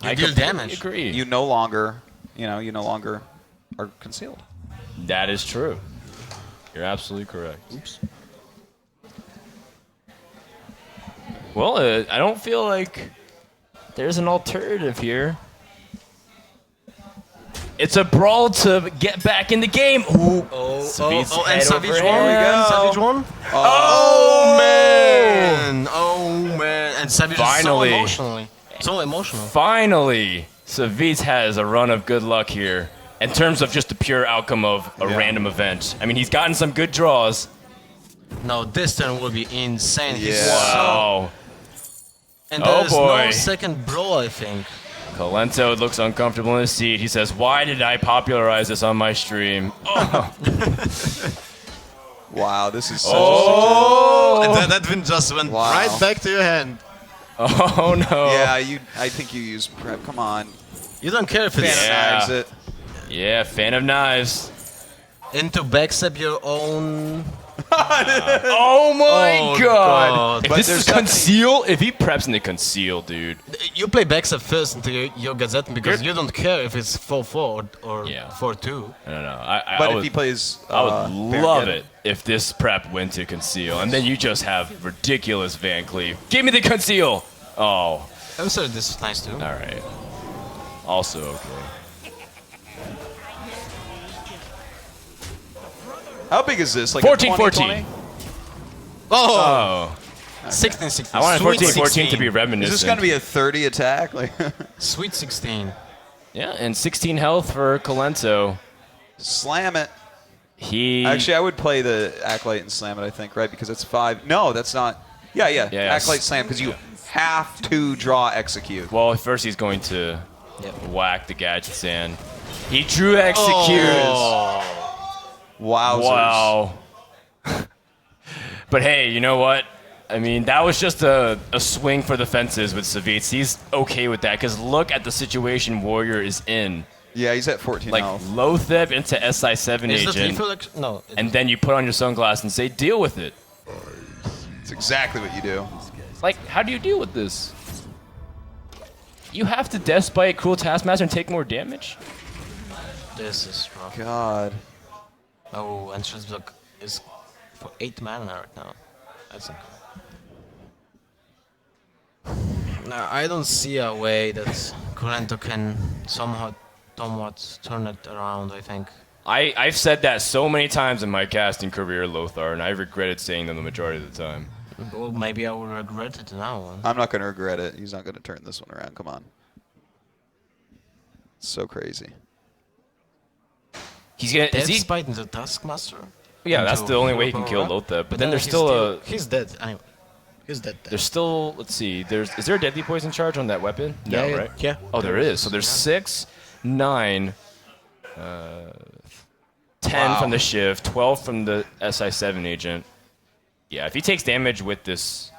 You I deal completely damage. agree. you no longer are concealed. That is true. You're absolutely correct. Oops. Well, I don't feel like there's an alternative here. It's a brawl to get back in the game. Ooh. Savjz and head Savjz over won. hand. Savjz won. Oh, Man! Oh man! And Savjz is so Finally. emotionally. So emotional. Finally, Savjz has a run of good luck here in terms of just the pure outcome of a Yeah. random event. I mean, he's gotten some good draws. No, this turn will be insane. He's Yeah. so, Wow. and Oh, there's boy. no second brawl, I think. Kolento looks uncomfortable in his seat. He says, "Why did I popularize this on my stream?" Oh, Wow, this is such Oh! And that Advent just went Wow. right back to your hand. oh no. Yeah, I think you use prep. Come on. You don't care if it's Yeah. Knives it. Yeah, fan of knives. into backstep your own. Oh my god! If But this there's is conceal, if he preps into conceal, dude. You play backstep first into your Gazette because you don't care if it's 4-4 or 4-2. I don't know. But I if would, he plays, I would love Baron it if this prep went to conceal, and then you just have ridiculous Van Cleave. Give me the conceal. Oh, I'm sorry, this is nice too. all right. Also okay. How big is this? Like 14, 20, 14. 20? Oh, 16-16. I wanted Sweet 14, 14 to 16. be reminiscent. Is this going to be a 30 attack? Like, Sweet 16. Yeah, and 16 health for Kolento. slam it. He Actually, I would play the Acolyte and slam it, I think, right? Because it's 5. No, that's not. Yeah. Yeah, Acolyte slam, because you have to draw execute. well, first he's going to whack the gadgets in. He drew execute. Wowzers. Wow. But hey, you know what? I mean, that was just a swing for the fences with Savjz. He's okay with that because look at the situation Warrior is in. Yeah, he's at 14 Like, health. Lotheb into SI7 Is that agent, lethal? No. and then you put on your sunglasses and say, deal with it. It's exactly what you do. Like, how do you deal with this? You have to Deathbite Cruel Taskmaster and take more damage? This is rough. God. Oh, and Shrizblock is for 8 mana right now. That's incredible. Now, I don't see a way that Kolento can somewhat turn it around, I think. I've said that so many times in my casting career, Lothar, and I regretted saying them the majority of the time. Well, maybe I will regret it now. I'm not going to regret it. He's not going to turn this one around. Come on. It's so crazy. He's gonna. Death Is he? Spite into Taskmaster? Yeah, that's Into the only way he Hero can kill Power? Lotheb. But then there's he's still a. He's dead, anyway. He's dead. There's still. Let's see. Is there a deadly poison charge on that weapon? No, Yeah, right? yeah. Oh, there is. So there's 6, 9, 10 from the Shiv, 12 from the SI7 agent. Yeah, if he takes damage with this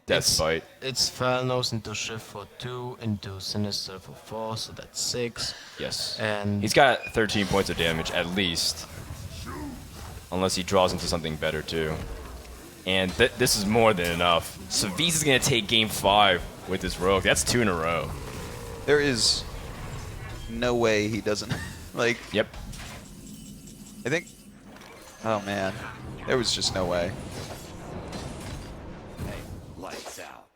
Death Spite. It's Felnos into Shift for 2, into Sinister for 4, so that's 6. Yes. And He's got 13 points of damage at least. Unless he draws into something better too. And this is more than enough. Savjz is going to take game 5 with this rogue. That's 2 in a row. There is no way he doesn't. Like, Yep. I think. Oh, man. There was just no way. Lights out.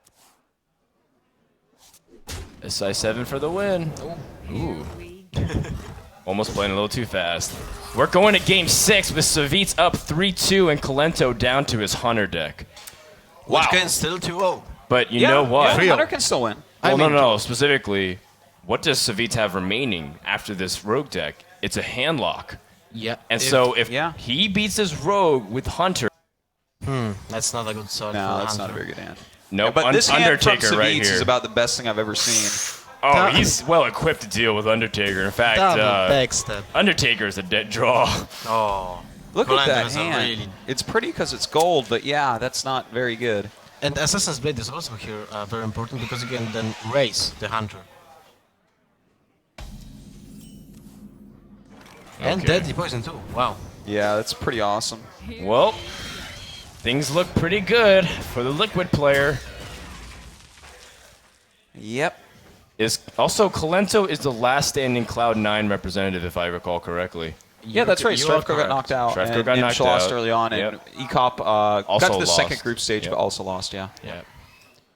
SI7 for the win. Ooh. Almost playing a little too fast. We're going to game 6 with Savjz up 3-2 and Kolento down to his Hunter deck. Which can still 2-0. But you know what? Yeah, Hunter can still win. Well, no. Specifically, what does Savjz have remaining after this rogue deck? It's a handlock. Yeah. And so if yeah. he beats his rogue with Hunter, That's not a good start for No, that's not a Hunter. very good hand. nope, But this hand from Undertaker right Savjz here. is about the best thing I've ever seen. Oh, he's well equipped to deal with Undertaker. In fact, Double backstab. Undertaker's a dead draw. Oh. Look Kolento at that has a hand. really- It's pretty because it's gold, but yeah, that's not very good. And Assassin's Blade is also here very important because you can then raise the Hunter. And Okay. Deadly Poison too. Wow. Yeah, that's pretty awesome. Well, things look pretty good for the Liquid player. Yep. Is also Kolento is the last standing Cloud9 representative, if I recall correctly. Yeah, that's right. You are Strafko got correct. knocked out. Strafko and, got and knocked she lost out. early on, and Yep. Ecop got Also to the lost. second group stage, Yep. but also lost, yeah. Yeah.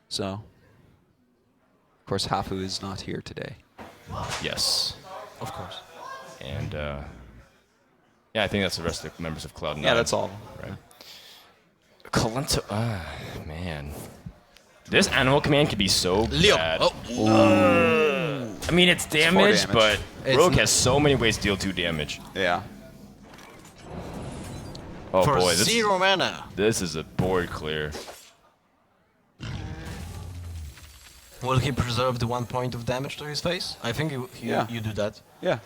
So, of course, Hafu is not here today. Yes. Of course. And yeah, I think that's the rest of the members of Cloud9. Yeah, that's all. Right. Kolento, man. This Animal Command could be so Leo. bad. Oh. I mean, it's damage, damage. but It's Rogue n- has so many ways to deal 2 damage. Yeah. Oh For boy, 0 mana. this is a board clear. Will he preserve the 1 point of damage to his face? I think Yeah. you do that. Yeah.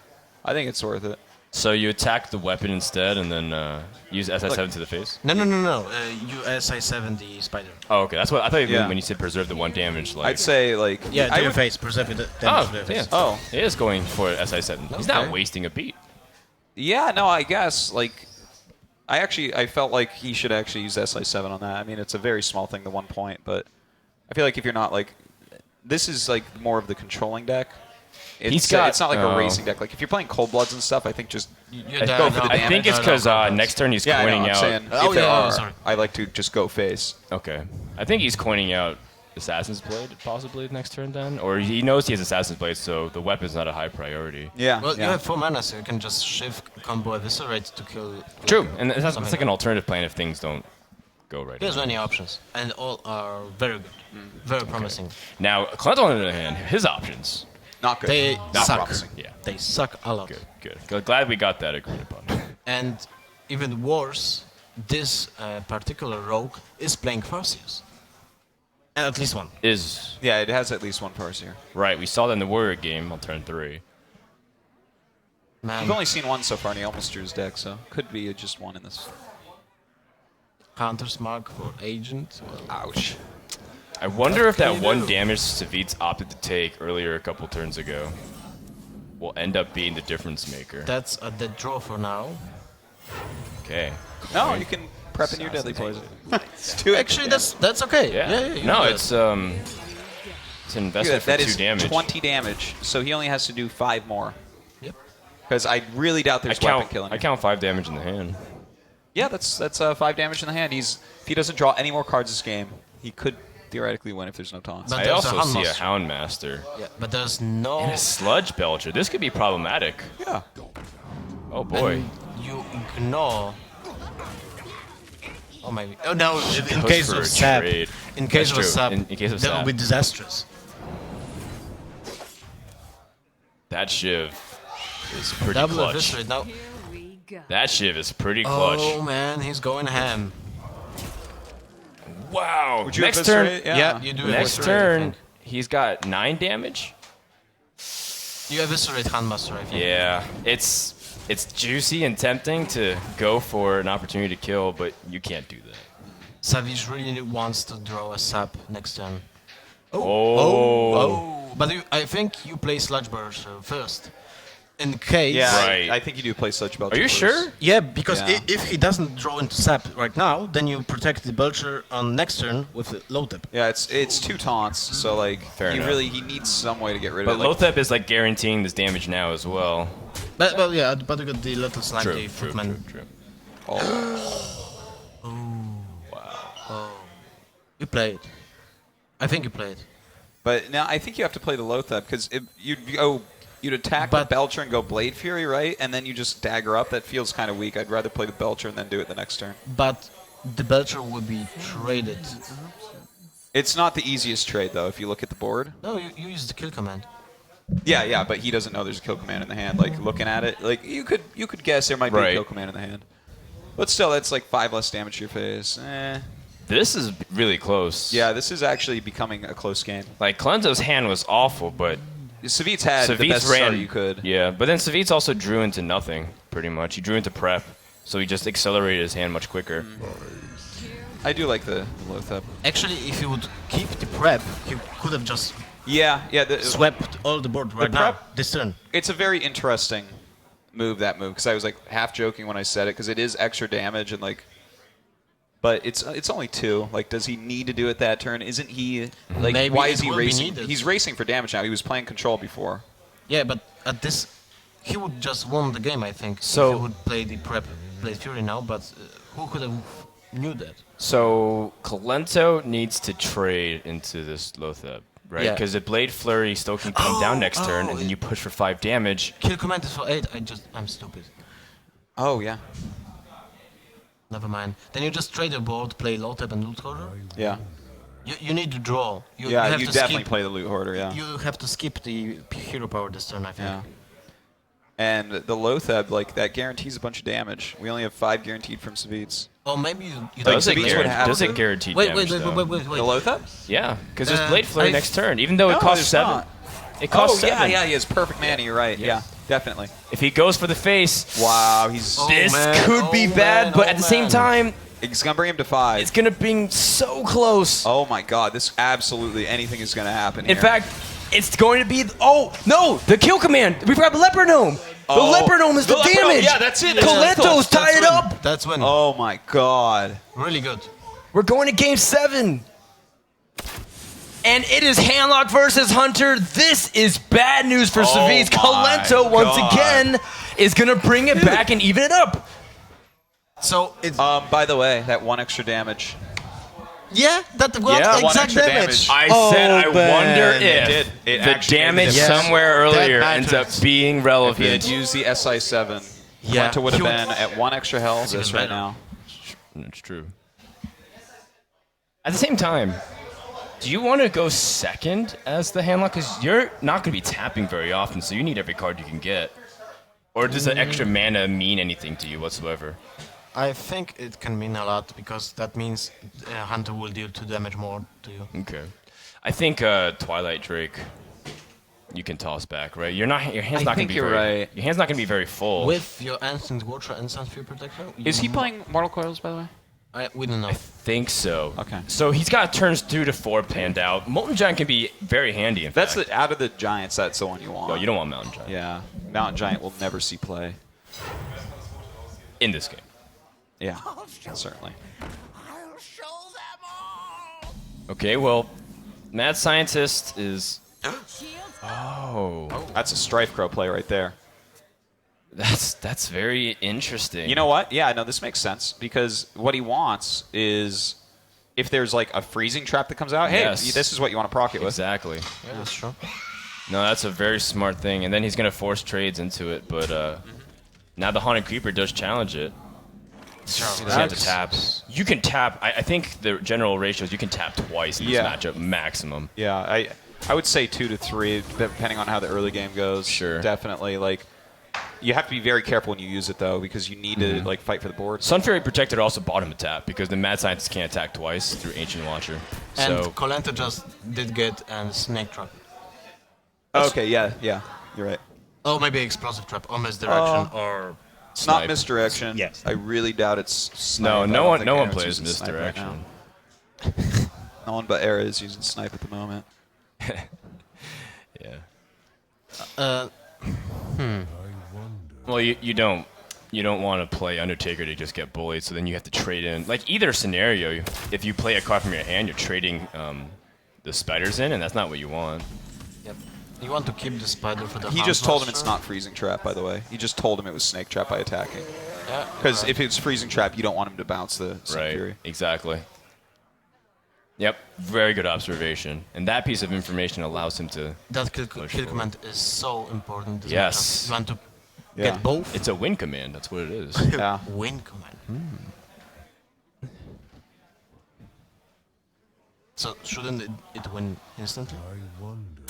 I think it's worth it. So you attack the weapon instead, and then use SI7 to the face. No. You SI7 the spider. Oh, okay. That's what I thought you Yeah. meant when you said preserve the 1 damage. Like, I'd say, like... Yeah, I to the would- face. Preserve the damage to the yeah. face. Oh. He is going for SI7. He's not Okay. wasting a beat. Yeah, no, I guess, like... I felt like he should actually use SI7 on that. I mean, it's a very small thing, the 1 point, but I feel like if you're not like, this is like more of the controlling deck. It's not like a racing deck. Like if you're playing Cold Bloods and stuff, I think just go for the damage. I think it's because next turn he's coining out. Saying, I like to just go face. Okay. I think he's coining out Assassin's Blade possibly next turn then, or he knows he has Assassin's Blade, so the weapon's not a high priority. Yeah. Well, you have 4 mana, so you can just shift combo Eviscerate to kill. True, and it's like an alternative plan if things don't go right. He has many options, and all are very good, very promising. Now, Kolento on the other hand, his options. Not good. They not suck. promising. Yeah. They suck a lot. Good. Glad we got that agreed upon. And even worse, this particular rogue is playing Farseers. At least one. Yeah, it has at least one Farseer. Right, we saw that in the Warrior game on turn 3. Man, I've only seen one so far, and he almost drew his deck, so could be just one in this. Hunter's Mark for Agent. Ouch. I wonder if that 1 damage Savjz opted to take earlier a couple turns ago will end up being the difference maker. That's a dead draw for now. Okay. No, you can prep in your deadly poison. It's 2 Actually, that's okay. Yeah. you No, do it's an investment for that 2 is damage. 20 damage, so he only has to do 5 more. Yep. Because I really doubt there's weapon killing. I count 5 damage in the hand. Yeah, that's 5 damage in the hand. If he doesn't draw any more cards this game, he could theoretically win if there's no taunts. But I there's also a see a Houndmaster. Houndmaster. Yeah, but there's no. And a Sludge Belcher. This could be problematic. Yeah. Oh boy. And you ignore. Oh my. Oh no! In Goes case for of a sap. trade. In case That's of true. sap. In case of that sap. will be disastrous. That Shiv is pretty Double clutch. Eviscerate now. That Shiv is pretty clutch. Oh man, he's going ham. Wow. Would you Next turn. eviscerate? Yeah, you do. Next Eviscerate, I turn, think. he's got 9 damage. You Eviscerate Handmaster, I think. Yeah, it's juicy and tempting to go for an opportunity to kill, but you can't do that. Savjz really wants to draw a sap next turn. Oh. But I think you play Sludge Burst first. In case. Yeah, Right. I think you do play Sludge Belcher. Are you first. sure? Yeah, because Yeah. if he doesn't draw into sap right now, then you protect the Belcher on next turn with the low tip. Yeah, it's 2 taunts, so like Fair enough. he needs some way to get rid But of it. Like, Lothep is like guaranteeing this damage now as well. But you got the little slimy footman. True. You play it. I think you play it. But now I think you have to play the Lothep because you'd attack But- the Belcher and go Blade Fury, right? And then you just dagger up. That feels kind of weak. I'd rather play the Belcher and then do it the next turn. But the Belcher will be traded. It's not the easiest trade though. If you look at the board. No, you use the kill command. Yeah, but he doesn't know there's a kill command in the hand. Like looking at it, like you could guess there might be a Right. kill command in the hand. But still, that's like 5 less damage to your face. This is really close. Yeah, this is actually becoming a close game. Like, Kolento's hand was awful, but Savjz had the Savjz best ran. start you could. Yeah, but then Savjz also drew into nothing, pretty much. He drew into prep, so he just accelerated his hand much quicker. I do like the Lothep. Actually, if you would keep the prep, you could have just Yeah. swept all the board right now. prep- This turn. It's a very interesting move, because I was like half joking when I said it, because it is extra damage and like, but it's only 2. Like, does he need to do it that turn? Isn't he like? Maybe why it is he will be racing? needed. He's racing for damage now. He was playing control before. Yeah, but at this, he would just won the game, I think. So- if he would play the prep, play Fury now. But who could have knew that? So, Kolento needs to trade into this Lothep, right? Yeah. Because the Blade Flurry still can come down next turn, and then you push for 5 damage. Kill command is for 8. I'm stupid. Oh yeah. Never mind. Then you just trade your board, play low tap and loot hoarder. Yeah. You need to draw. You Yeah, have you to definitely skip, play the Loot Hoarder. Yeah. You have to skip the hero power this turn, I think. Yeah. And the Lothep, like that guarantees a bunch of damage. We only have 5 guaranteed from Savjz. Or maybe you Does don't it, Savjz would have does to? it guarantee wait, damage, though? wait. The Lothep? Yeah, because there's Uh, Blade Flurry I- next turn, even though it No, costs there's 7. not. It costs Oh 7. yeah, he has perfect mana. You're right. Yeah, definitely. If he goes for the face, Wow, he's Oh, this man. could be Oh, bad, man. but Oh, at the same man. time, it's gonna bring him to 5. it's gonna be so close. Oh my god, this absolutely anything is gonna happen In here. fact, it's going to be. Oh no, the kill command. We forgot the Leper Gnome. The Leopardome is the Leopardome, damage! yeah, that's it. Kolento's tied it up! That's when. Oh my god. Really good. We're going to game 7. And it is Handlock versus Hunter. This is bad news for Savjz. my Kolento, once God. again, is going to bring it back and even it up. So it's By the way, that 1 extra damage. yeah, that got Yeah, one exact extra damage. damage. I said I wonder It if did. It the actually made the damage difference. somewhere earlier That ends up matters. being If he had relevant. used the SI7, Yeah. Kolento would have He would- been at 1 extra health even this right better. now. It's true. At the same time, do you want to go second as the Handlock? Because you're not going to be tapping very often, so you need every card you can get. Or does the extra mana mean anything to you whatsoever? I think it can mean a lot because that means Hunter will deal 2 damage more to you. Okay. I think Twilight Drake, you can toss back, right? Your hand's not going think to be you're very. right. Your hand's not going to be very full. With your Instant Watcher and Sunsphere Protector. Is he playing Mortal Coils, by the way? We don't know. I think so. Okay. So he's got turns 2 to 4 planned out. Molten Giant can be very handy. In That's fact. out of the Giants, that's the one you want. No, you don't want Mountain Giant Yeah. Mountain Giant will never see play. in this game. Yeah, certainly. I'll show them all. Okay, well, Mad Scientist is. Oh, That's a Strife Crow play right there. that's very interesting. You know what? Yeah, no, this makes sense because what he wants is if there's like a freezing trap that comes out, hey, Yes. this is what you want to proc it with. Exactly. Yeah, that's true. No, that's a very smart thing, and then he's gonna force trades into it. But now the Haunted Creeper does challenge it. Sure. So you have to tap. You can tap. I think the general ratio is you can tap twice in this Yeah. matchup maximum. Yeah, I would say 2 to 3, depending on how the early game goes. Sure. Definitely, like you have to be very careful when you use it though, because you need to like fight for the board. Sun Fury Protector also bottom a tap because the Mad Scientist can't attack twice through Ancient Launcher. And So Kolento just did get a Snake Trap. Okay, yeah, you're right. Oh, maybe Explosive Trap or Misdirection or... It's not Snipe. misdirection. Yes. I really doubt it's snipe. no, I no don't one, think no one anyone's plays using snipe right Misdirection. now. No one but Era is using snipe at the moment. Yeah. Uh, Well, you don't want to play Undertaker to just get bullied, so then you have to trade in. Like either scenario, if you play a card from your hand, you're trading the spiders in, and that's not what you want. yep. You want to keep the spider for the He just House told him it's Master? not freezing trap, by the way. He just told him it was snake trap by attacking. Yeah. Because if it's freezing trap, you don't want him to bounce the Sun Right. Fury. Exactly. Yep. Very good observation, and that piece of information allows him to. That kill forward. command is so important. This Yes. matchup. You want to Yeah. get both? It's a win command. That's what it is. Yeah. Win command. So shouldn't it win instantly?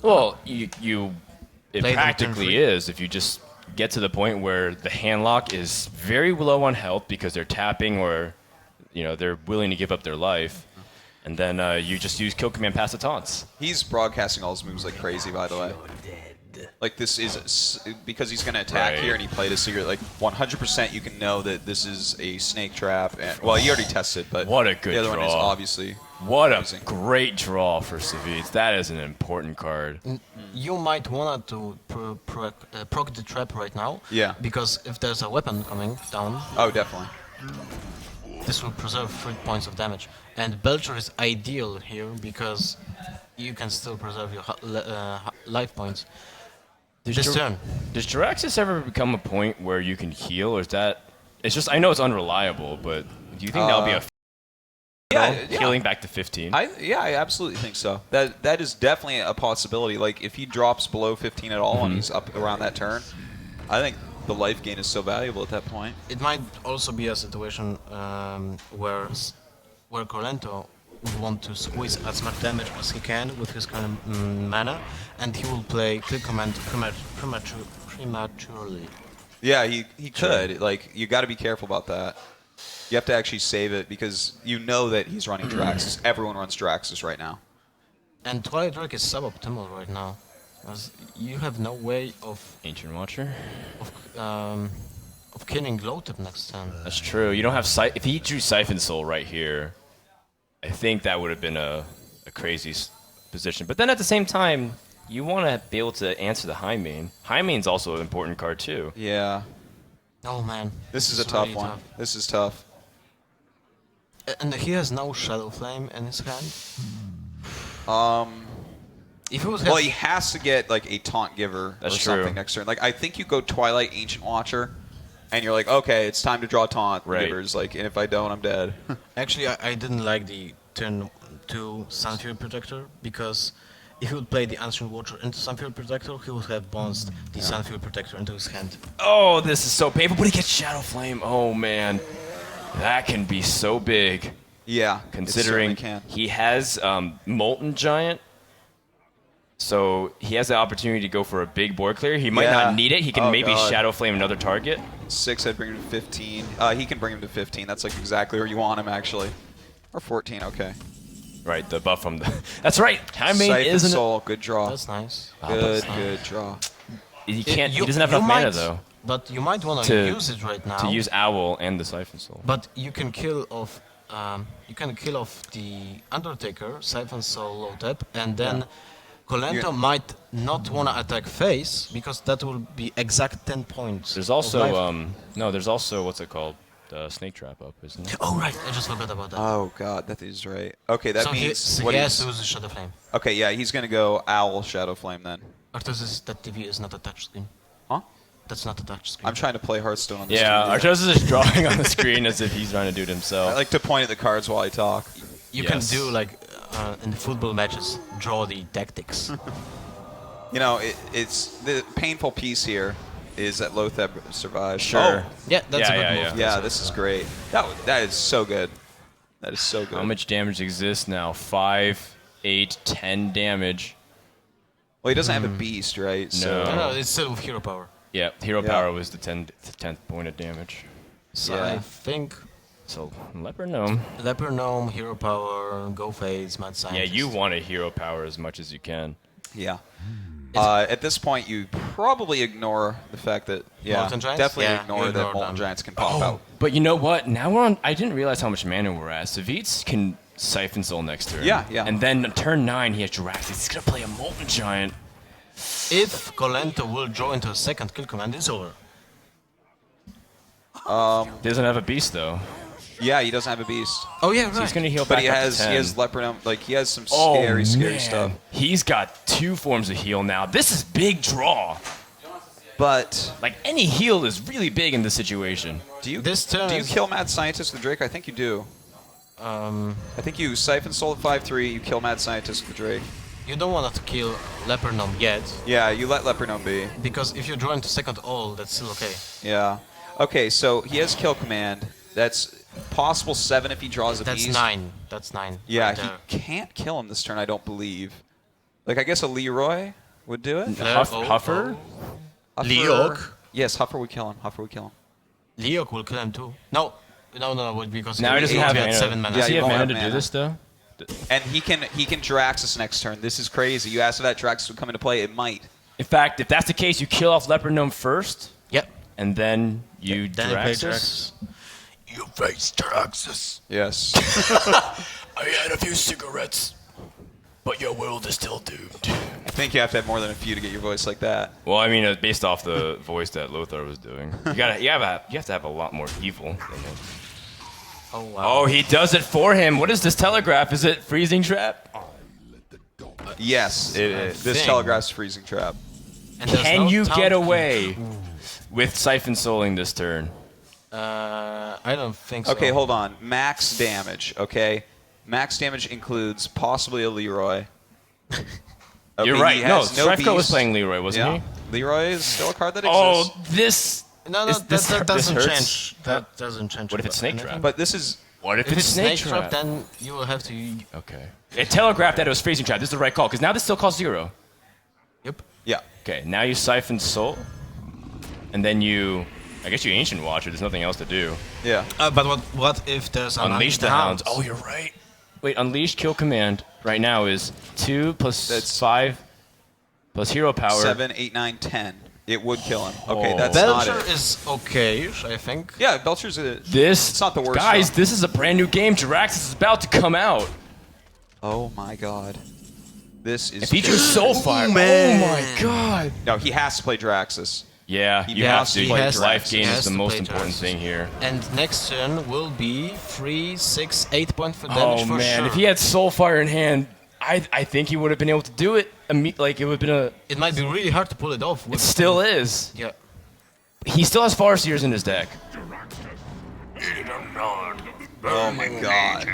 Well, it Play them practically turn-free. is if you just get to the point where the handlock is very low on health because they're tapping or, they're willing to give up their life, and then you just use kill command pass the taunts. He's broadcasting all his moves like crazy, by the way. Like, this is... Because he's going to attack Right. here and he played a secret, like, 100% you can know that this is a snake trap. And, well, you already tested, but... What a good The other one is draw. obviously... What a amazing. great draw for Savjz. That is an important card. You might want to proc the trap right now. Yeah. Because if there's a weapon coming down, Oh, definitely. this will preserve 3 points of damage. And Belcher is ideal here because you can still preserve your life points. This turn. Does Jiraxis ever become a point where you can heal, or is that... It's just... I know it's unreliable, but do you think that'll be a... Healing back to 15? I absolutely think so. That is definitely a possibility. Like, if he drops below 15 at all and he's up around that turn, I think the life gain is so valuable at that point. It might also be a situation where Kolento would want to squeeze as much damage as he can with his current mana, and he will play kill command prematurely. Yeah, he could. Like, you got to be careful about that. You have to actually save it because you know that he's running Jiraxis. Everyone runs Jiraxis right now. And Twilight Drake is suboptimal right now, as you have no way of Ancient Watcher? killing Glowtip next turn. That's true. You don't have... If he drew Siphon Soul right here, I think that would have been a crazy position. But then at the same time, you want to be able to answer the high main. High main's also an important card too. Yeah. Oh man. This is a It's tough really one. tough. This is tough. And he has no Shadow Flame in his hand. If he would have... Well, he has to get like a taunt giver That's or true. something next turn. Like I think you go Twilight Ancient Watcher, and you're like, okay, it's time to draw taunt Right. givers. Like, and if I don't, I'm dead. Actually, I didn't like the turn 2 Sunfury Protector, because if he would play the Ancient Watcher into Sunfury Protector, he would have bounced the Sunfury Protector into his hand. Oh, this is so painful, but he gets Shadow Flame. Oh man, that can be so big. Yeah, Considering it certainly can. he has Molten Giant, so he has the opportunity to go for a big board clear. He might Yeah. not need it. He can Oh, maybe God. Shadow Flame another target. 6, I'd bring him to 15. He can bring him to 15. That's like exactly where you want him, actually. Or 14, okay. Right, the buff from the... That's right. High main Siphon isn't... Soul, good draw. That's nice. Good, that's good draw. He can't. You- he doesn't have you enough mana might- though But you might want to To- use it right now. to use Owl and the Siphon Soul. But you can kill off the Undertaker, Siphon Soul, low tap, and then Kolento might not want to attack face, because that will be exact 10 points. There's of also life. no. There's also what's it called? The Snake Trap up, isn't it? Oh right, I just forgot about that. Oh god, that is right. Okay, that so means he what has he's- to use the Shadow Flame. Okay, yeah, he's gonna go Owl Shadow Flame then. Arthur's that TV is not a touchscreen. Huh? That's not a touchscreen. I'm trying to play Hearthstone on this. Yeah, screen. Artos is just drawing on the screen as if he's trying to do it himself. I like to point at the cards while I talk. You Yes. can do like in the football matches, draw the tactics. You know, it's the painful piece here is that Lothar survived. Sure. Oh, Yeah, that's Yeah, a good yeah, move. yeah, this is great. That is so good. That is so good. How much damage exists now? 5, 8, 10 damage. Well, he doesn't have a beast, right? So No. No, it's still with hero power. Yeah, hero Yeah. power was the 10th point of damage. So Yeah. I think So Leper Gnome. Leper Gnome, hero power, go fades, mad Yeah, scientist. you want a hero power as much as you can. yeah. At this point, you probably ignore the fact that Molten Giants? definitely Yeah, ignore you that ignore Molten them. Giants can pop out. But you know what? Now we're on. I didn't realize how much mana we're at. Savjz can Siphon Soul next turn. Yeah, yeah. And then turn 9, he has Jiraxis. He's gonna play a Molten Giant. If Kolento will draw into a second kill command, it's over. Doesn't have a beast though. Yeah, he doesn't have a beast, Oh yeah, So he's gonna heal but back he up to has 10. Leopardom. Like he has some Oh, scary man. stuff. He's got 2 forms of heal now. This is big draw. But Like any heal is really big in this situation. do you This turn do you is- kill Mad Scientist with Drake? I think you do. I think you Siphon Soul at 5/3. You kill Mad Scientist with Drake. You don't want to kill Leper Gnome yet, Yeah, you let Leopardom be. because if you draw into second all, that's still okay. Yeah. Okay, so he has kill command. That's possible 7 if he draws a That's beast. 9. That's 9. Yeah, right he there. can't kill him this turn, I don't believe. Like, I guess a Leroy would do it. There, Huffer? Huffer- Leok? Yes, Huffer would kill him. Huffer would kill him. Leok will kill him too. No, because Now he doesn't have had mana. 7 mana. Yeah, Does he you have don't mana have to do mana. this though? And he can Jiraxis next turn. This is crazy. You asked if that Jiraxis would come into play. It might. In fact, if that's the case, you kill off Leper Gnome first, Yep. and then you Then you play Jiraxis. You face Jiraxis. Yes. I had a few cigarettes, but your world is still doomed. I think you have to have more than a few to get your voice like that. Well, I mean, based off the voice that Lothar was doing, you have to have a lot more evil than him. Oh wow. Oh, he does it for him. What is this telegraph? Is it freezing trap? Yes, it is. This thing. telegraph's freezing trap. And there's Can no you taunt get feature. away with Siphon Souling this turn? I don't think so. Okay, hold on. Max damage, okay? Max damage includes possibly a Leroy. Okay, You're right. he No, has Shrevka was beast. playing Leroy, wasn't Yeah. he? Leroy is still a card that exists. Oh, this. No, Is that this- doesn't this hurts? change. That doesn't change. What if it's Snake anything. Trap? But this is... What if If it's Snake Trap? then you will have to. Okay. It telegraphed that it was freezing trap. This is the right call because now this still costs 0. Yep. Yeah. Okay, now you Siphon Soul, and then you. I guess you Ancient Watcher. There's nothing else to do. Yeah. But what if there's an Unleash the Hounds. Oh, you're right. Wait, Unleash Kill Command right now is 2 plus That's 5 plus Hero Power. 7, 8, 9, 10. It would kill him. Okay, Oh. that's Belcher not it. is okay-ish, I think. Yeah, Belcher's a... This. It's not the worst, Guys, though. this is a brand new game. Jiraxis is about to come out. Oh my god. This is... If he drew Soulfire, man. oh my god. No, he has to play Draxus. Yeah, you has have to to. play Life Draxus. gain He is has the to most play important Draxus. thing here. And next turn will be 3, 6, 8 points for damage Oh for man, sure. if he had Soulfire in hand, I think he would have been able to do it. Like, it would have been a... It might be really hard to pull it off. It still is. Yeah. He still has Farseers in his deck. Oh my god.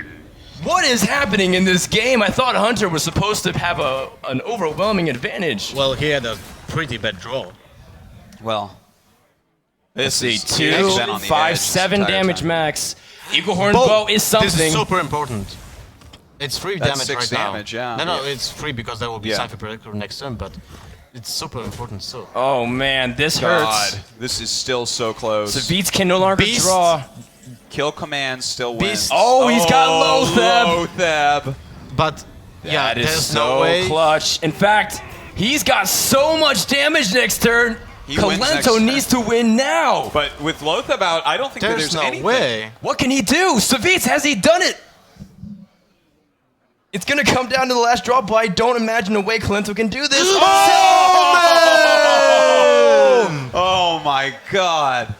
What is happening in this game? I thought Hunter was supposed to have an overwhelming advantage. Well, he had a pretty bad draw. Well, this See, is 2, he's been on the 5, edge this 7 entire damage time. max. Eaglehorn's bow is something. This is super important. It's 3 That's damage 6 right damage, now. yeah. No, it's 3 because there will be Yeah. Cypher Predictor next turn, but it's super important still. Oh man, this God, hurts. this is still so close. Savjz can no longer Beast. draw. Kill command still wins. Beast. Oh, he's got Lotheb. Lotheb. But yeah, That is there's so no way. clutch. In fact, he's got so much damage next turn. He wins next Kolento turn. needs to win now. But with Lotheb out, I don't think that There's there's no anything. way. What can he do? Savjz, has he done it? It's going to come down to the last draw, but I don't imagine a way Kolento can do this. Oh my god.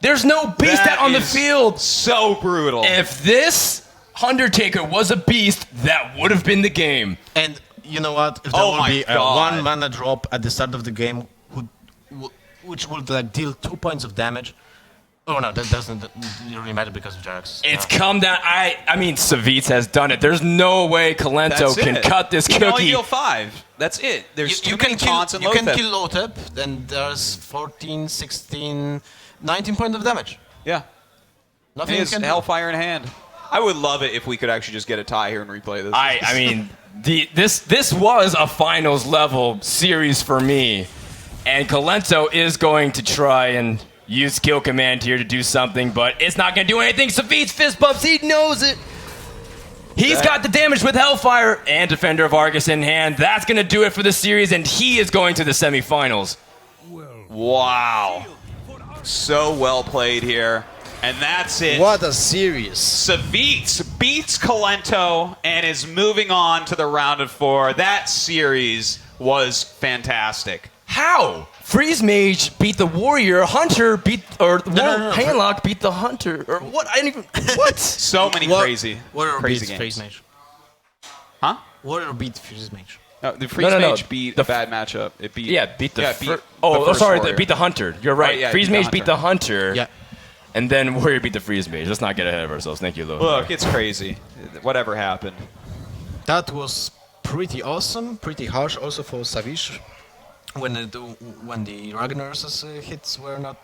There's no beast That out on the is field. So brutal. If this Undertaker was a beast, that would have been the game. And you know what? If there Oh will my be a God. 1 mana drop at the start of the game, which would like deal 2 points of damage. Oh no, that doesn't really matter because of Jax. It's come down. I mean, Savjz has done it. There's no way Kolento That's can it. cut this You can only cookie. deal 5. That's it. There's You too many can taunts kill. and You can Lotheb. kill Lotheb. Then there's 14, 16, 19 points of damage. Yeah. Nothing He you has can do. Hellfire in hand. I would love it if we could actually just get a tie here and replay this. I mean, this was a finals level series for me, and Kolento is going to try and use kill command here to do something, but it's not going to do anything. Savjz fist bumps. He knows it. He's got the damage with Hellfire and Defender of Argus in hand. That's going to do it for the series, and he is going to the semifinals. Wow. So well played here. And that's it. What a series! Savjz beats Kolento and is moving on to the round of 4. That series was fantastic. How? Freeze Mage beat the Warrior, Hunter beat, or no. Handlock beat the Hunter, or what? I didn't even, what? So many crazy Warrior games. beat Freeze Mage. Huh? Warrior beat Freeze Mage. No, the Freeze No. Mage beat a bad matchup. It beat Beat the, the oh, first sorry, Warrior. they beat the Hunter. You're right. Right, yeah, Freeze beat the Mage beat the Hunter. Yeah. And then Warrior beat the Freeze Mage. Let's not get ahead of ourselves. Thank you, Lou. Look, it's crazy. Whatever happened. That was pretty awesome, pretty harsh also for Savjz. When the Ragnar's hits were not